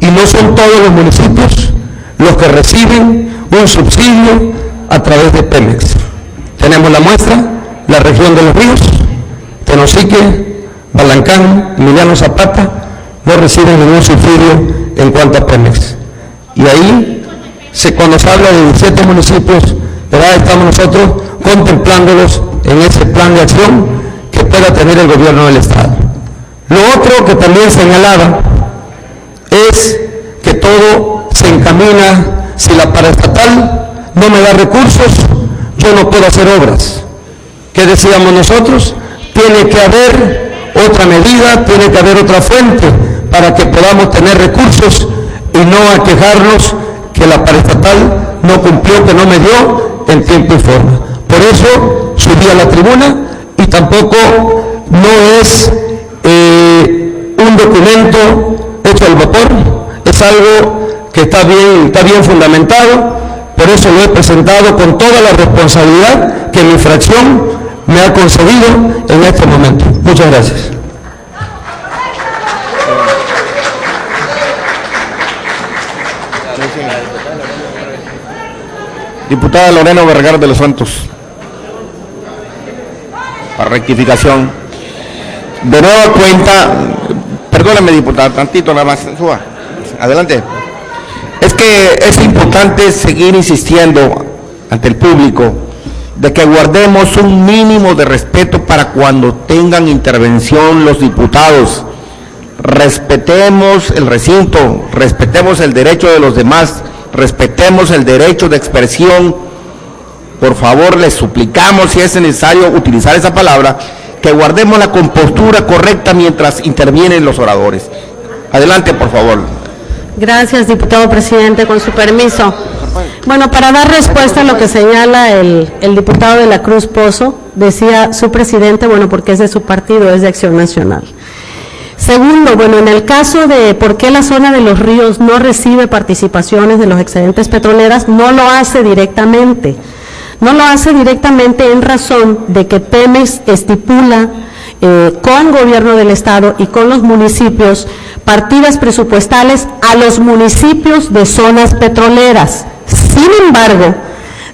Y no son todos los municipios los que reciben un subsidio a través de Pemex. Tenemos la muestra, la región de Los Ríos, Tenosique, Balancán, Emiliano Zapata, no reciben ningún subsidio en cuanto a Pemex. Y ahí, cuando se habla de 17 municipios, ¿verdad?, estamos nosotros contemplándolos en ese plan de acción que pueda tener el gobierno del Estado. Lo otro que también señalaba es que todo se encamina, si la paraestatal no me da recursos, yo no puedo hacer obras. ¿Qué decíamos nosotros? Tiene que haber otra medida, tiene que haber otra fuente para que podamos tener recursos y no aquejarnos que la paraestatal no cumplió, que no me dio en tiempo y forma. Por eso subí a la tribuna y tampoco no es un documento hecho al vapor, es algo que está bien fundamentado. Por eso lo he presentado con toda la responsabilidad que mi fracción me ha concedido en este momento. Muchas gracias. Diputada Lorena Vergara de los Santos. Para rectificación. De nueva cuenta, perdóname, diputada, tantito nada más, suba. Adelante. Es que es importante seguir insistiendo ante el público de que guardemos un mínimo de respeto para cuando tengan intervención los diputados. Respetemos el recinto, respetemos el derecho de los demás, respetemos el derecho de expresión. Por favor, les suplicamos, si es necesario utilizar esa palabra, que guardemos la compostura correcta mientras intervienen los oradores. Adelante, por favor. Gracias, diputado presidente, con su permiso. Bueno, para dar respuesta a lo que señala el diputado de la Cruz Pozo, decía su presidente, bueno, porque es de su partido, es de Acción Nacional. Segundo, bueno, en el caso de por qué la zona de Los Ríos no recibe participaciones de los excedentes petroleras, no lo hace directamente. No lo hace directamente en razón de que Pemex estipula con gobierno del Estado y con los municipios partidas presupuestales a los municipios de zonas petroleras. Sin embargo,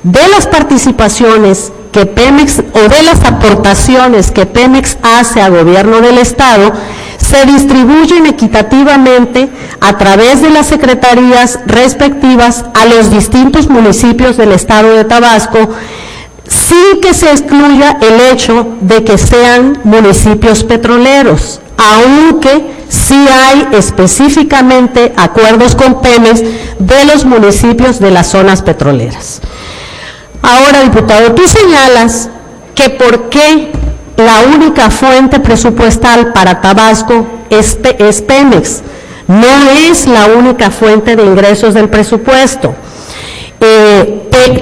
de las participaciones que Pemex o de las aportaciones que Pemex hace a gobierno del Estado, se distribuyen equitativamente a través de las secretarías respectivas a los distintos municipios del Estado de Tabasco, sin que se excluya el hecho de que sean municipios petroleros, aunque sí hay específicamente acuerdos con Pemex de los municipios de las zonas petroleras. Ahora, diputado, tú señalas que por qué la única fuente presupuestal para Tabasco es Pemex. No es la única fuente de ingresos del presupuesto.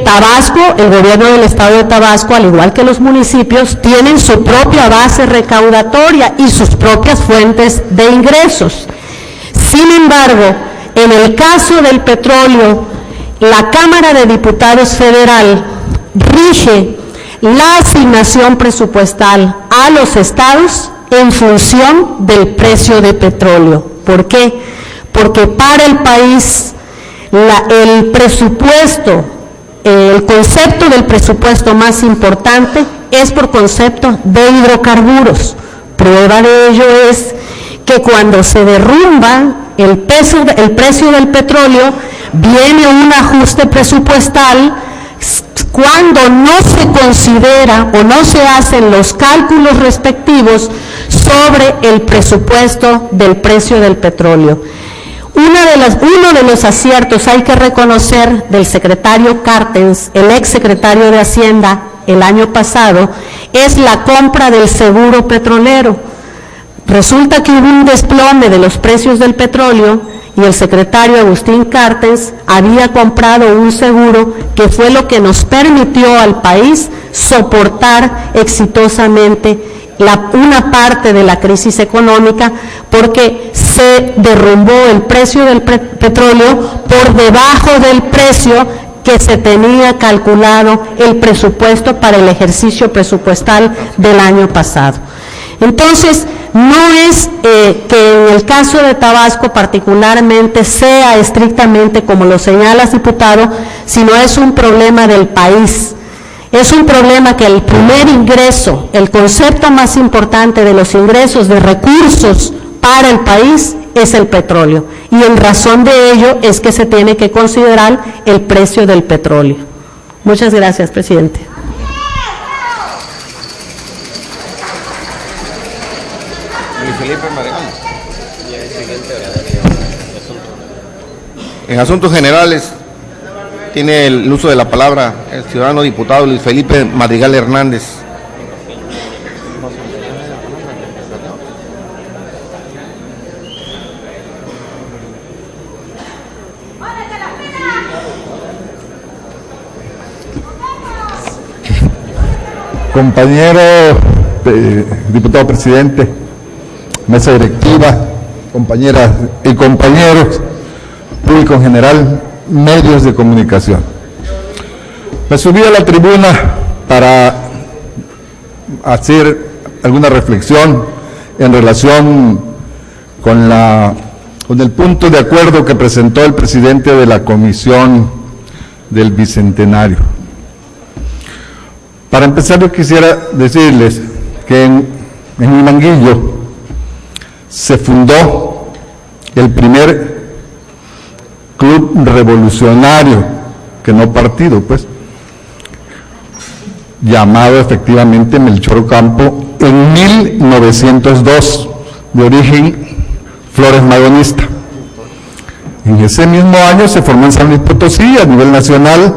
Tabasco, el gobierno del Estado de Tabasco, al igual que los municipios, tienen su propia base recaudatoria y sus propias fuentes de ingresos. Sin embargo, en el caso del petróleo, la Cámara de Diputados Federal rige la asignación presupuestal a los estados en función del precio de petróleo. ¿Por qué? Porque para el país el presupuesto, el concepto del presupuesto más importante es por concepto de hidrocarburos. Prueba de ello es que cuando se derrumba el precio del petróleo, viene un ajuste presupuestal cuando no se considera o no se hacen los cálculos respectivos sobre el presupuesto del precio del petróleo. Uno de los aciertos, hay que reconocer, del secretario Cartens, el ex secretario de Hacienda, el año pasado, es la compra del seguro petrolero. Resulta que hubo un desplome de los precios del petróleo y el secretario Agustín Cartens había comprado un seguro que fue lo que nos permitió al país soportar exitosamente una parte de la crisis económica, porque se derrumbó el precio del petróleo por debajo del precio que se tenía calculado el presupuesto para el ejercicio presupuestal del año pasado. Entonces, no es que en el caso de Tabasco particularmente sea estrictamente como lo señalas, diputado, sino es un problema del país. Es un problema que el primer ingreso, el concepto más importante de los ingresos de recursos para el país es el petróleo. Y en razón de ello es que se tiene que considerar el precio del petróleo. Muchas gracias, presidente. En asuntos generales, tiene el uso de la palabra el ciudadano diputado Luis Felipe Madrigal Hernández. Compañero diputado presidente, mesa directiva, compañeras y compañeros, público en general, medios de comunicación. Me subí a la tribuna para hacer alguna reflexión en relación con el punto de acuerdo que presentó el presidente de la Comisión del Bicentenario. Para empezar, yo quisiera decirles que en Huimanguillo se fundó el primer club revolucionario, que no partido, pues, llamado efectivamente Melchor Ocampo, en 1902, de origen Flores Magonista. En ese mismo año se formó en San Luis Potosí, a nivel nacional,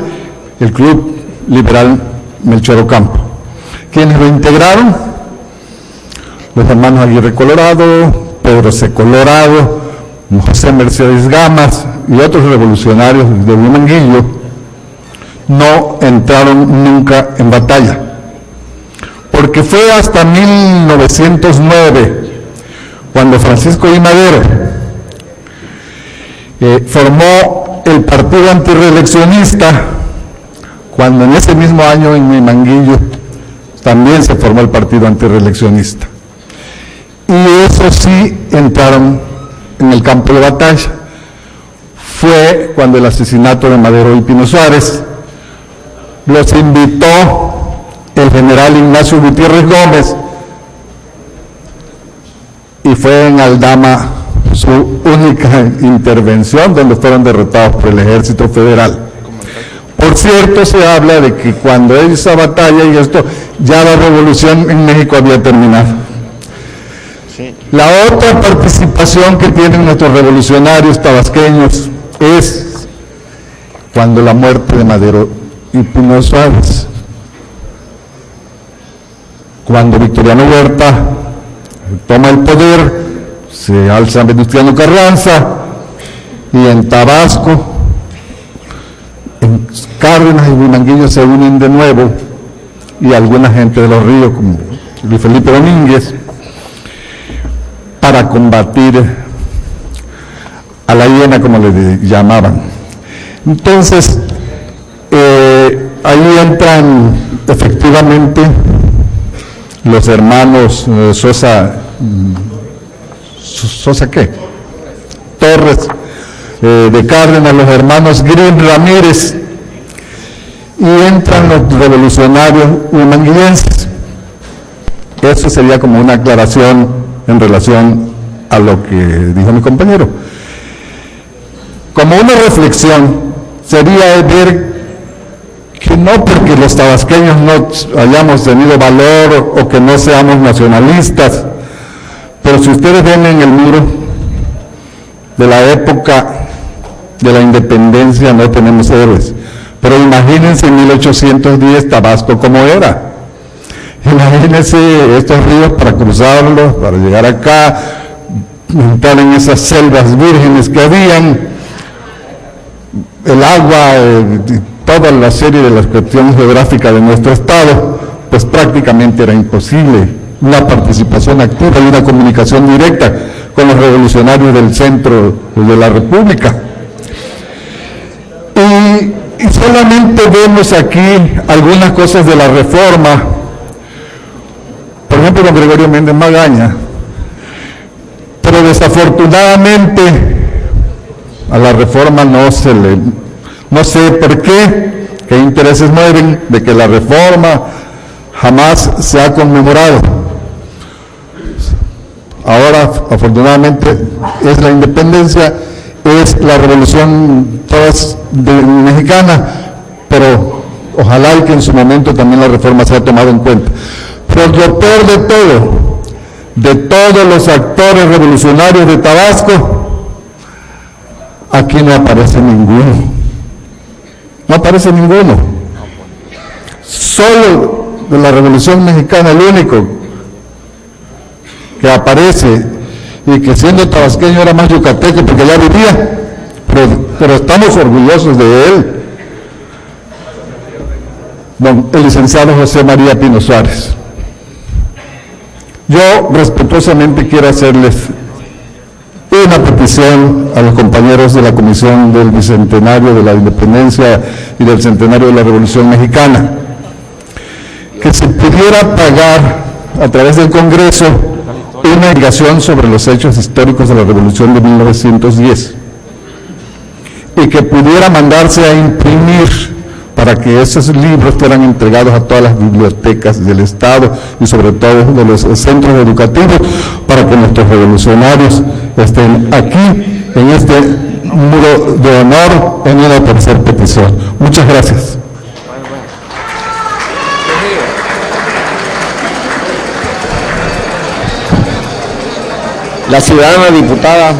el Club Liberal Melchor Ocampo. Quienes lo integraron: los hermanos Aguirre Colorado, Pedro C. Colorado, José Mercedes Gamas y otros revolucionarios de Huimanguillo. No entraron nunca en batalla, porque fue hasta 1909 cuando Francisco I. Madero formó el partido antirreeleccionista, cuando en ese mismo año en Huimanguillo también se formó el partido antirreeleccionista. Y eso sí entraron en el campo de batalla. Fue cuando el asesinato de Madero y Pino Suárez los invitó el general Ignacio Gutiérrez Gómez, y fue en Aldama su única intervención, donde fueron derrotados por el Ejército Federal. Por cierto, se habla de que cuando esa batalla y esto, ya la revolución en México había terminado. Sí. La otra participación que tienen nuestros revolucionarios tabasqueños es cuando la muerte de Madero y Pino Suárez. Cuando Victoriano Huerta toma el poder, se alza Venustiano Carranza, y en Tabasco, en Cárdenas y Huimanguillo se unen de nuevo, y alguna gente de los ríos, como Luis Felipe Domínguez, para combatir a la hiena, como le llamaban. Entonces, ahí entran efectivamente los hermanos Sosa ¿qué? Torres de Cárdenas, los hermanos Green Ramírez, y entran los revolucionarios huimanguillenses. Eso sería como una aclaración en relación a lo que dijo mi compañero. Como una reflexión sería ver que no porque los tabasqueños no hayamos tenido valor o que no seamos nacionalistas, pero si ustedes ven en el muro de la época de la independencia no tenemos héroes, pero imagínense en 1810 Tabasco como era. Imagínense estos ríos para cruzarlos, para llegar acá, entrar en esas selvas vírgenes que habían, el agua, toda la serie de las cuestiones geográficas de nuestro estado, pues prácticamente era imposible una participación activa y una comunicación directa con los revolucionarios del centro de la República. Y Y solamente vemos aquí algunas cosas de la reforma. Por ejemplo, don Gregorio Méndez Magaña. Pero desafortunadamente a la reforma no sé por qué intereses mueven de que la reforma jamás se ha conmemorado. Ahora, afortunadamente, es la independencia, es la revolución mexicana, pero ojalá y que en su momento también la reforma sea tomada en cuenta. Pero lo peor de todos los actores revolucionarios de Tabasco, aquí no aparece ninguno. No aparece ninguno. Solo de la Revolución Mexicana, el único que aparece, y que siendo tabasqueño era más yucateco porque ya vivía, pero estamos orgullosos de él, el licenciado José María Pino Suárez. Yo respetuosamente quiero hacerles una petición a los compañeros de la Comisión del Bicentenario de la Independencia y del Centenario de la Revolución Mexicana, que se pudiera pagar a través del Congreso una investigación sobre los hechos históricos de la Revolución de 1910 y que pudiera mandarse a imprimir para que esos libros fueran entregados a todas las bibliotecas del Estado y sobre todo de los centros educativos, para que nuestros revolucionarios estén aquí en este muro de honor en una tercera petición. Muchas gracias. La ciudadana diputada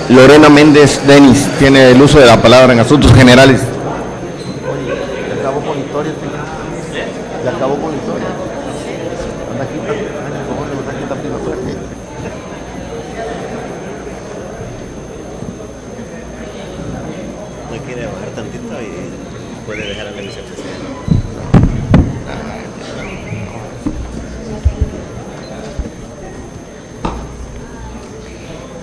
Lorena Méndez Denis tiene el uso de la palabra en asuntos generales. No quiere bajar tantito y puede dejar a la vicepresidenta.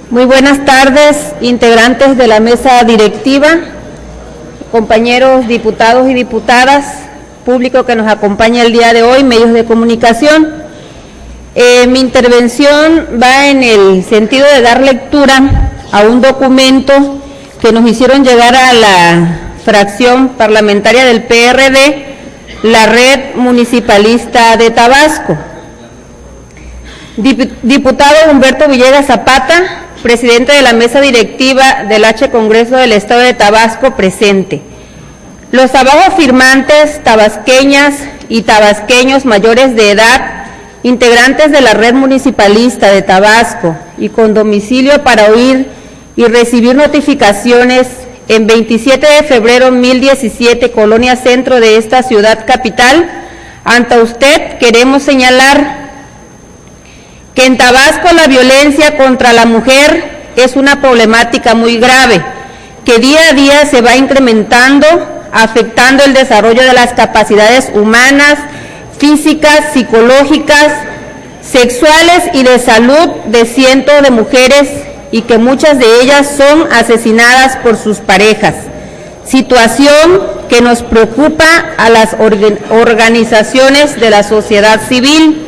Muy buenas tardes, integrantes de la mesa directiva, compañeros diputados y diputadas, público que nos acompaña el día de hoy, medios de comunicación. Mi intervención va en el sentido de dar lectura a un documento que nos hicieron llegar a la fracción parlamentaria del PRD, la Red Municipalista de Tabasco. Diputado Humberto Villegas Zapata, presidente de la mesa directiva del H Congreso del Estado de Tabasco, presente. Los abajo firmantes, tabasqueñas y tabasqueños mayores de edad, integrantes de la Red Municipalista de Tabasco y con domicilio para oír y recibir notificaciones en 27 de febrero 1017, Colonia Centro de esta ciudad capital, ante usted queremos señalar que en Tabasco la violencia contra la mujer es una problemática muy grave, que día a día se va incrementando, afectando el desarrollo de las capacidades humanas, físicas, psicológicas, sexuales y de salud de cientos de mujeres, y que muchas de ellas son asesinadas por sus parejas, situación que nos preocupa a las organizaciones de la sociedad civil.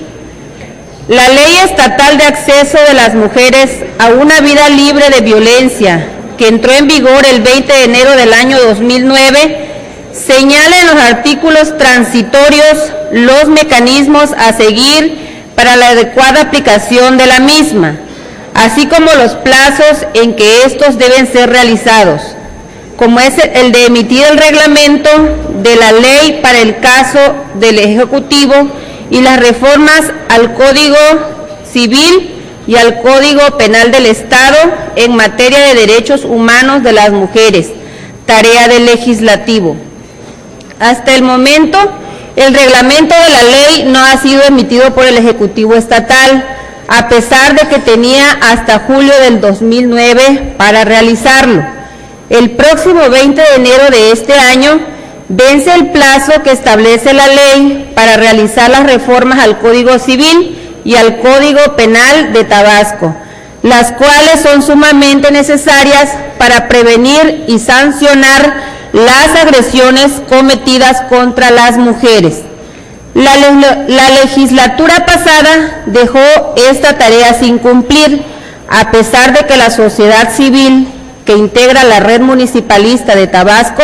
La Ley Estatal de Acceso de las Mujeres a una Vida Libre de Violencia, que entró en vigor el 20 de enero del año 2009, señala en los artículos transitorios los mecanismos a seguir para la adecuada aplicación de la misma, así como los plazos en que estos deben ser realizados, como es el de emitir el reglamento de la ley para el caso del Ejecutivo y las reformas al Código Civil y al Código Penal del Estado en materia de derechos humanos de las mujeres, tarea del Legislativo. Hasta el momento, el reglamento de la ley no ha sido emitido por el Ejecutivo Estatal, a pesar de que tenía hasta julio del 2009 para realizarlo. El próximo 20 de enero de este año vence el plazo que establece la ley para realizar las reformas al Código Civil y al Código Penal de Tabasco, las cuales son sumamente necesarias para prevenir y sancionar las agresiones cometidas contra las mujeres. La legislatura pasada dejó esta tarea sin cumplir, a pesar de que la sociedad civil que integra la red municipalista de Tabasco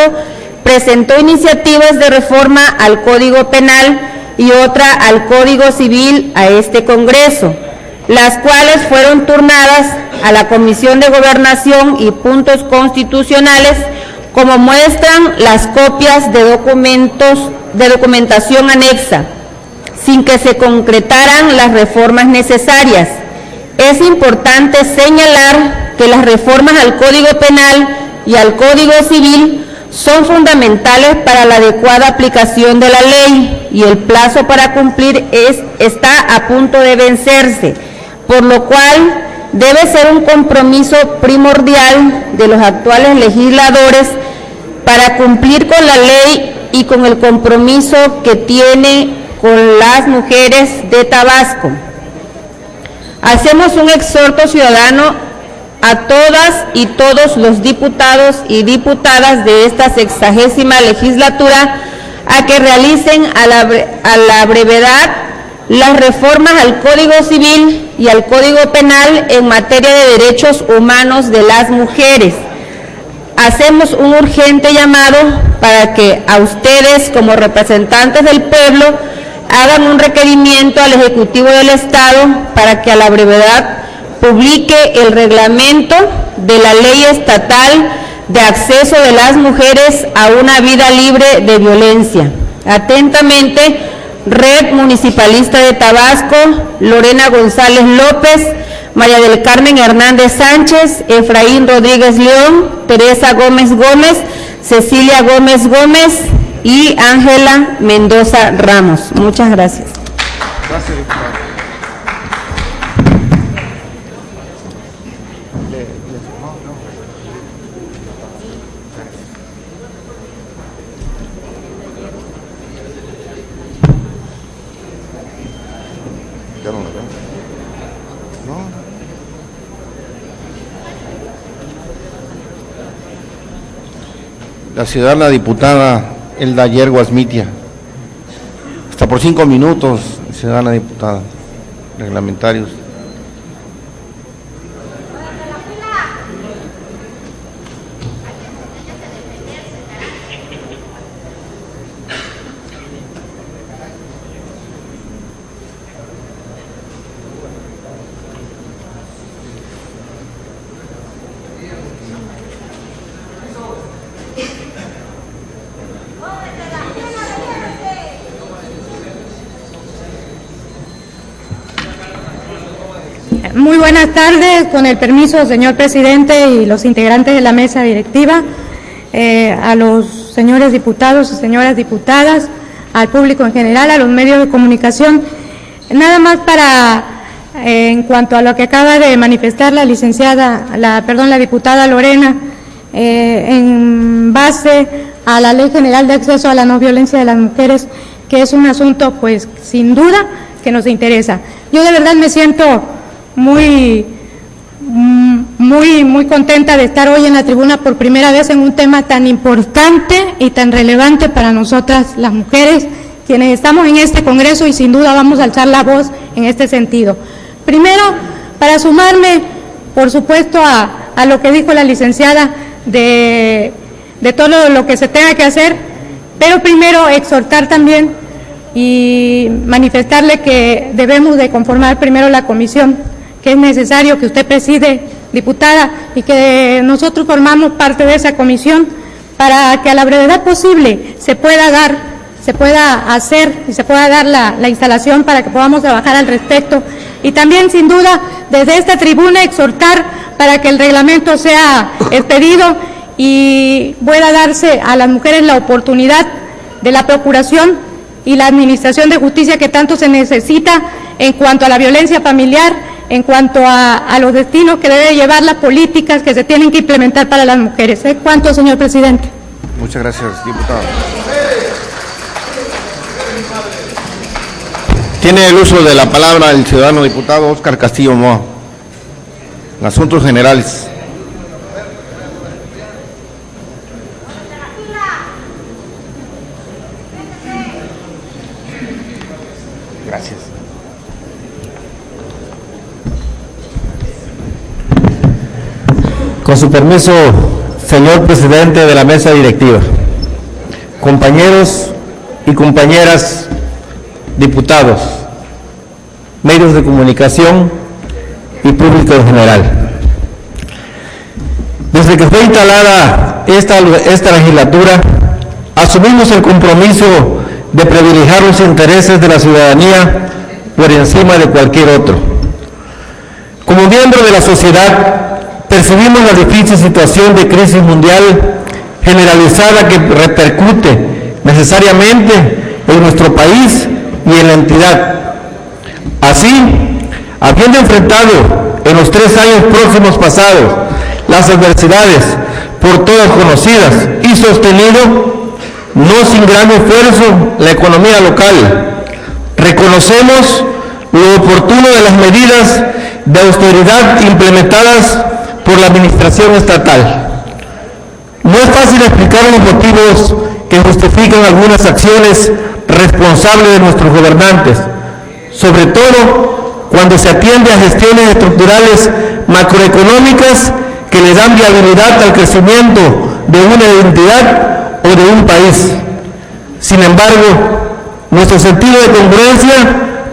presentó iniciativas de reforma al Código Penal y otra al Código Civil a este Congreso, las cuales fueron turnadas a la Comisión de Gobernación y Puntos Constitucionales, como muestran las copias de documentación anexa, sin que se concretaran las reformas necesarias. Es importante señalar que las reformas al Código Penal y al Código Civil son fundamentales para la adecuada aplicación de la ley y el plazo para cumplir está a punto de vencerse, por lo cual debe ser un compromiso primordial de los actuales legisladores para cumplir con la ley y con el compromiso que tiene con las mujeres de Tabasco. Hacemos un exhorto ciudadano a todas y todos los diputados y diputadas de esta 60ª legislatura a que realicen a la brevedad las reformas al Código Civil y al Código Penal en materia de derechos humanos de las mujeres. Hacemos un urgente llamado para que a ustedes, como representantes del pueblo, hagan un requerimiento al Ejecutivo del Estado para que a la brevedad publique el reglamento de la Ley Estatal de Acceso de las Mujeres a una Vida Libre de Violencia. Atentamente, Red Municipalista de Tabasco, Lorena González López, María del Carmen Hernández Sánchez, Efraín Rodríguez León, Teresa Gómez Gómez, Cecilia Gómez Gómez y Ángela Mendoza Ramos. Muchas gracias. Gracias, diputada. La ciudadana diputada Elda Yeguas Mitia. Hasta por 5 minutos, ciudadana diputada, reglamentarios. Muy buenas tardes, con el permiso, señor presidente y los integrantes de la mesa directiva, a los señores diputados y señoras diputadas, al público en general, a los medios de comunicación. Nada más para, en cuanto a lo que acaba de manifestar la diputada Lorena, en base a la Ley General de Acceso a la No Violencia de las Mujeres, que es un asunto, pues, sin duda, que nos interesa. Yo de verdad me siento muy contenta de estar hoy en la tribuna por primera vez en un tema tan importante y tan relevante para nosotras las mujeres, quienes estamos en este Congreso, y sin duda vamos a alzar la voz en este sentido. Primero, para sumarme, por supuesto, a lo que dijo la licenciada de todo lo que se tenga que hacer, pero primero exhortar también y manifestarle que debemos de conformar primero la comisión, que es necesario, que usted preside, diputada, y que nosotros formamos parte de esa comisión para que a la brevedad posible se pueda hacer y se pueda dar la instalación para que podamos trabajar al respecto. Y también, sin duda, desde esta tribuna exhortar para que el reglamento sea expedido y pueda darse a las mujeres la oportunidad de la procuración y la administración de justicia que tanto se necesita en cuanto a la violencia familiar, en cuanto a los destinos que debe llevar las políticas que se tienen que implementar para las mujeres. ¿Es cuánto, señor presidente? Muchas gracias, diputado. Tiene el uso de la palabra el ciudadano diputado Óscar Castillo Moa. En asuntos generales. Gracias. Con su permiso, señor presidente de la mesa directiva, compañeros y compañeras diputados, medios de comunicación y público en general. Desde que fue instalada esta legislatura, asumimos el compromiso de privilegiar los intereses de la ciudadanía por encima de cualquier otro. Como miembro de la sociedad, percibimos la difícil situación de crisis mundial generalizada que repercute necesariamente en nuestro país y en la entidad. Así, habiendo enfrentado en los 3 años próximos pasados las adversidades por todas conocidas y sostenido, no sin gran esfuerzo, la economía local, reconocemos lo oportuno de las medidas de austeridad implementadas por la administración estatal. No es fácil explicar los motivos que justifican algunas acciones responsables de nuestros gobernantes, sobre todo cuando se atiende a gestiones estructurales macroeconómicas que le dan viabilidad al crecimiento de una identidad o de un país. Sin embargo, nuestro sentido de congruencia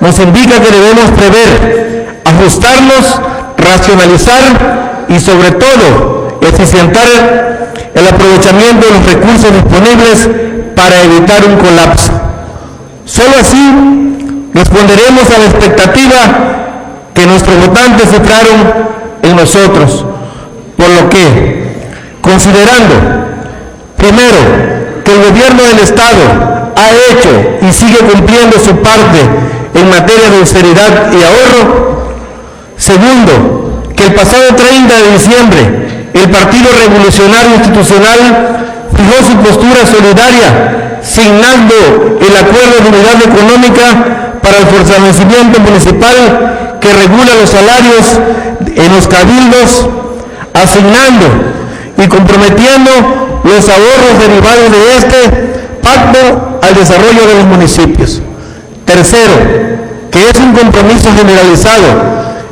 nos indica que debemos prever, ajustarnos, racionalizar y sobre todo eficientar el aprovechamiento de los recursos disponibles para evitar un colapso. Solo así responderemos a la expectativa que nuestros votantes cifraron en nosotros, por lo que, considerando, primero, que el gobierno del Estado ha hecho y sigue cumpliendo su parte en materia de austeridad y ahorro. Segundo, que el pasado 30 de diciembre el Partido Revolucionario Institucional fijó su postura solidaria, signando el Acuerdo de Unidad Económica para el Fortalecimiento Municipal que regula los salarios en los cabildos, asignando y comprometiendo los ahorros derivados de este pacto al desarrollo de los municipios. Tercero, que es un compromiso generalizado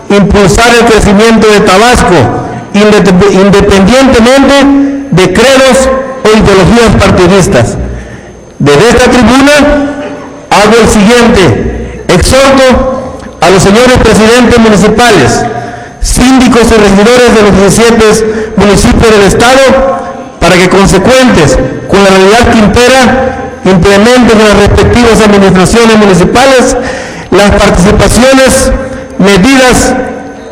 impulsar el crecimiento de Tabasco independientemente de credos o ideologías partidistas. Desde esta tribuna hago el siguiente exhorto a los señores presidentes municipales, síndicos y regidores de los 17 municipios del Estado para que, consecuentes con la realidad que impera, implementen en las respectivas administraciones municipales las participaciones, medidas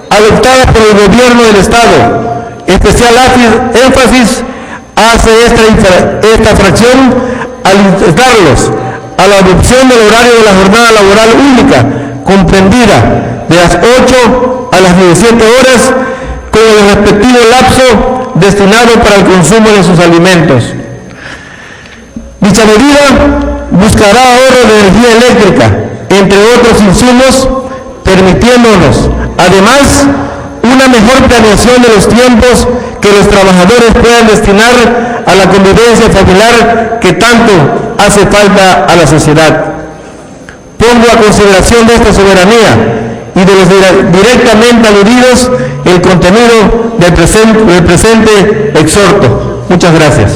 adoptadas por el gobierno del Estado. Especial énfasis hace esta fracción al instarlos a la adopción del horario de la jornada laboral única, comprendida de las 8 a las 17 horas, con el respectivo lapso destinado para el consumo de sus alimentos. Dicha medida buscará ahorro de energía eléctrica, entre otros insumos, permitiéndonos, además, una mejor planeación de los tiempos que los trabajadores puedan destinar a la convivencia familiar que tanto hace falta a la sociedad. Pongo a consideración de esta soberanía y de los directamente aludidos el contenido del presente exhorto. Muchas gracias.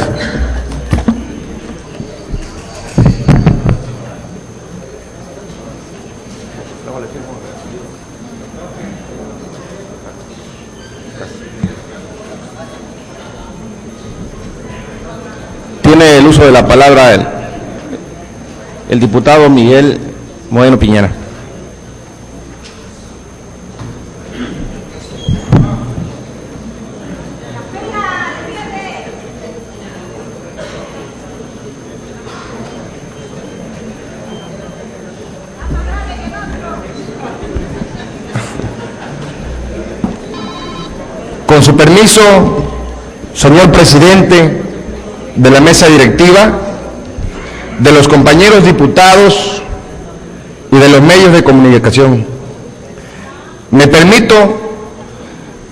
Tiene el uso de la palabra el diputado Miguel Moreno Piñera. Con su permiso, señor presidente de la mesa directiva, de los compañeros diputados y de los medios de comunicación, me permito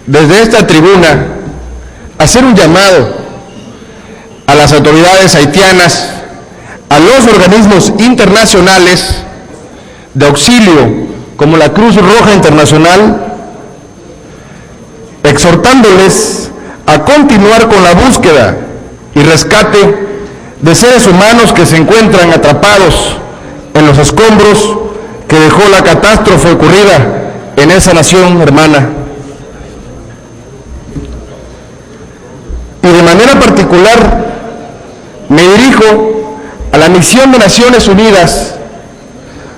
desde esta tribuna hacer un llamado a las autoridades haitianas, a los organismos internacionales, de auxilio como la Cruz Roja Internacional, exhortándoles a continuar con la búsqueda y rescate de seres humanos que se encuentran atrapados en los escombros que dejó la catástrofe ocurrida en esa nación hermana. Y de manera particular me dirijo a la misión de Naciones Unidas,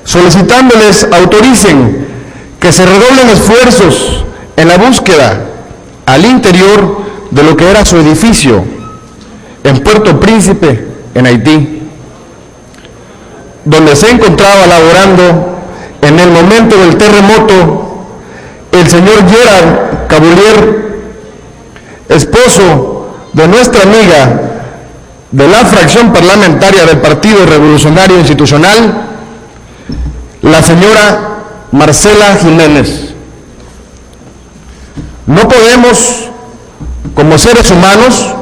solicitándoles autoricen que se redoblen esfuerzos en la búsqueda al interior de lo que era su edificio en Puerto Príncipe, en Haití, donde se encontraba laborando en el momento del terremoto el señor Gerard Cabullier, esposo de nuestra amiga de la fracción parlamentaria del Partido Revolucionario Institucional, la señora Marcela Jiménez. No podemos, como seres humanos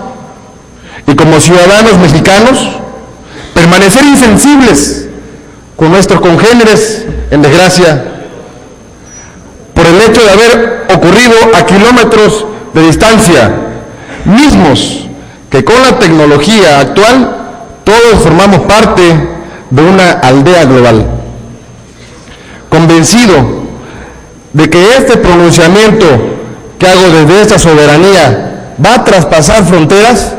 y como ciudadanos mexicanos, permanecer insensibles con nuestros congéneres en desgracia por el hecho de haber ocurrido a kilómetros de distancia, mismos que con la tecnología actual todos formamos parte de una aldea global. Convencido de que este pronunciamiento que hago desde esta soberanía va a traspasar fronteras,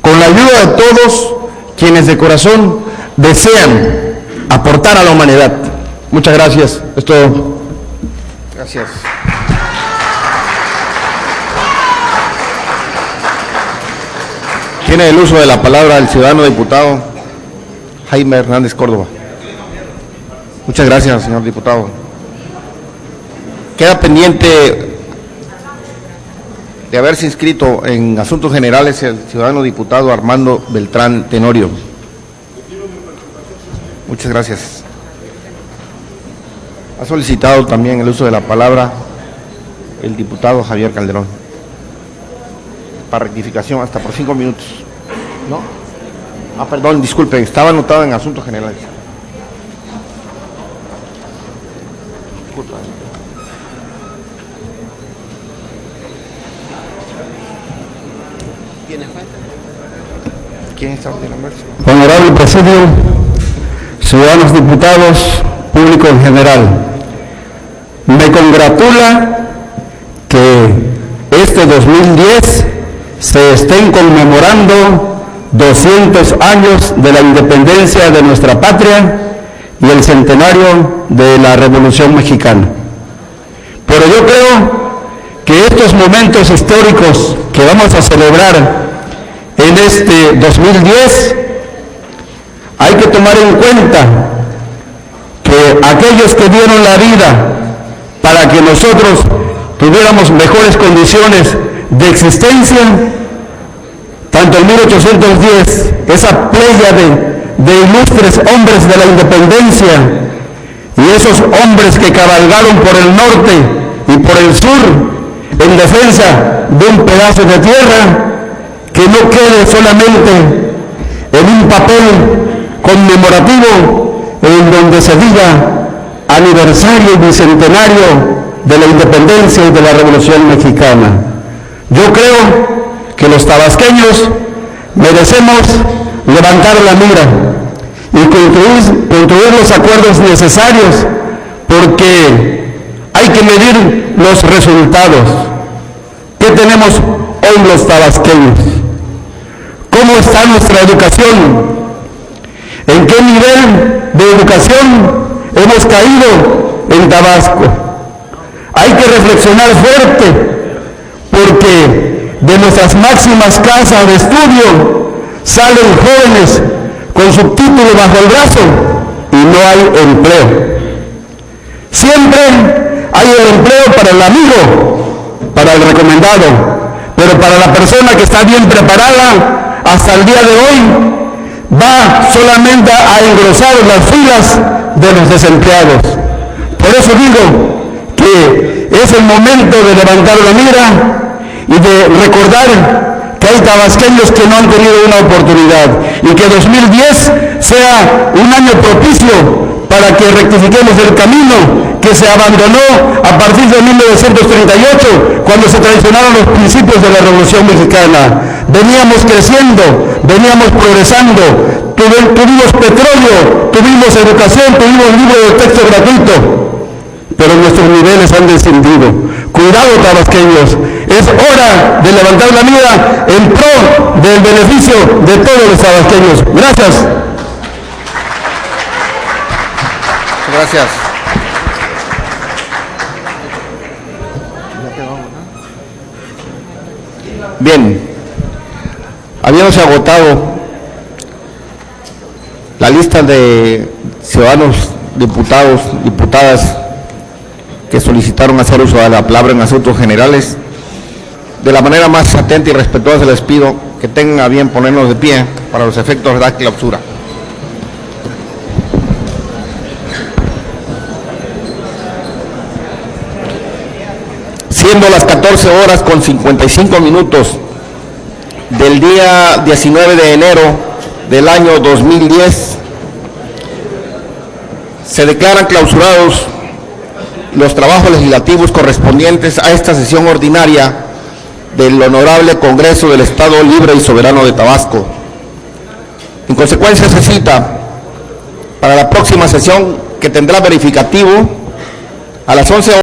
con la ayuda de todos quienes de corazón desean aportar a la humanidad. Muchas gracias. Es todo. Gracias. Tiene el uso de la palabra el ciudadano diputado Jaime Hernández Córdoba. Muchas gracias, señor diputado. Queda pendiente de haberse inscrito en asuntos generales el ciudadano diputado Armando Beltrán Tenorio. Muchas gracias. Ha solicitado también el uso de la palabra el diputado Javier Calderón. Para rectificación, hasta por 5 minutos. ¿No? Ah, perdón, disculpe, estaba anotado en asuntos generales. Disculpa. ¿Quién está ordenando eso? Honorable Presidio, ciudadanos diputados, público en general, me congratula que este 2010 se estén conmemorando 200 años de la independencia de nuestra patria y el centenario de la Revolución Mexicana. Pero yo creo que estos momentos históricos que vamos a celebrar en este 2010, hay que tomar en cuenta que aquellos que dieron la vida para que nosotros tuviéramos mejores condiciones de existencia, tanto en 1810, esa pléyade de ilustres hombres de la independencia y esos hombres que cabalgaron por el norte y por el sur en defensa de un pedazo de tierra, que no quede solamente en un papel conmemorativo en donde se diga aniversario y bicentenario de la independencia y de la Revolución Mexicana. Yo creo que los tabasqueños merecemos levantar la mira y construir los acuerdos necesarios, porque hay que medir los resultados. ¿Qué tenemos hoy los tabasqueños? ¿Cómo está nuestra educación? ¿En qué nivel de educación hemos caído en Tabasco? Hay que reflexionar fuerte, porque de nuestras máximas casas de estudio salen jóvenes con su título bajo el brazo y no hay empleo. Siempre hay el empleo para el amigo, para el recomendado, pero para la persona que está bien preparada, hasta el día de hoy, va solamente a engrosar las filas de los desempleados. Por eso digo que es el momento de levantar la mira y de recordar que que hay tabasqueños que no han tenido una oportunidad y que 2010 sea un año propicio para que rectifiquemos el camino que se abandonó a partir de 1938, cuando se traicionaron los principios de la Revolución Mexicana. Veníamos creciendo, veníamos progresando, tuvimos petróleo, tuvimos educación, tuvimos libro de texto gratuito, pero nuestros niveles han descendido. Cuidado, tabasqueños, es hora de levantar la mira en pro del beneficio de todos los tabasqueños. Gracias. Gracias. Bien, habíamos agotado la lista de ciudadanos, diputados, diputadas que solicitaron hacer uso de la palabra en asuntos generales. De la manera más atenta y respetuosa les pido que tengan a bien ponernos de pie para los efectos de la clausura. Siendo las 14 horas con 55 minutos del día 19 de enero del año 2010, se declaran clausurados los trabajos legislativos correspondientes a esta sesión ordinaria del Honorable Congreso del Estado Libre y Soberano de Tabasco. En consecuencia, se cita para la próxima sesión, que tendrá verificativo a las 11 horas.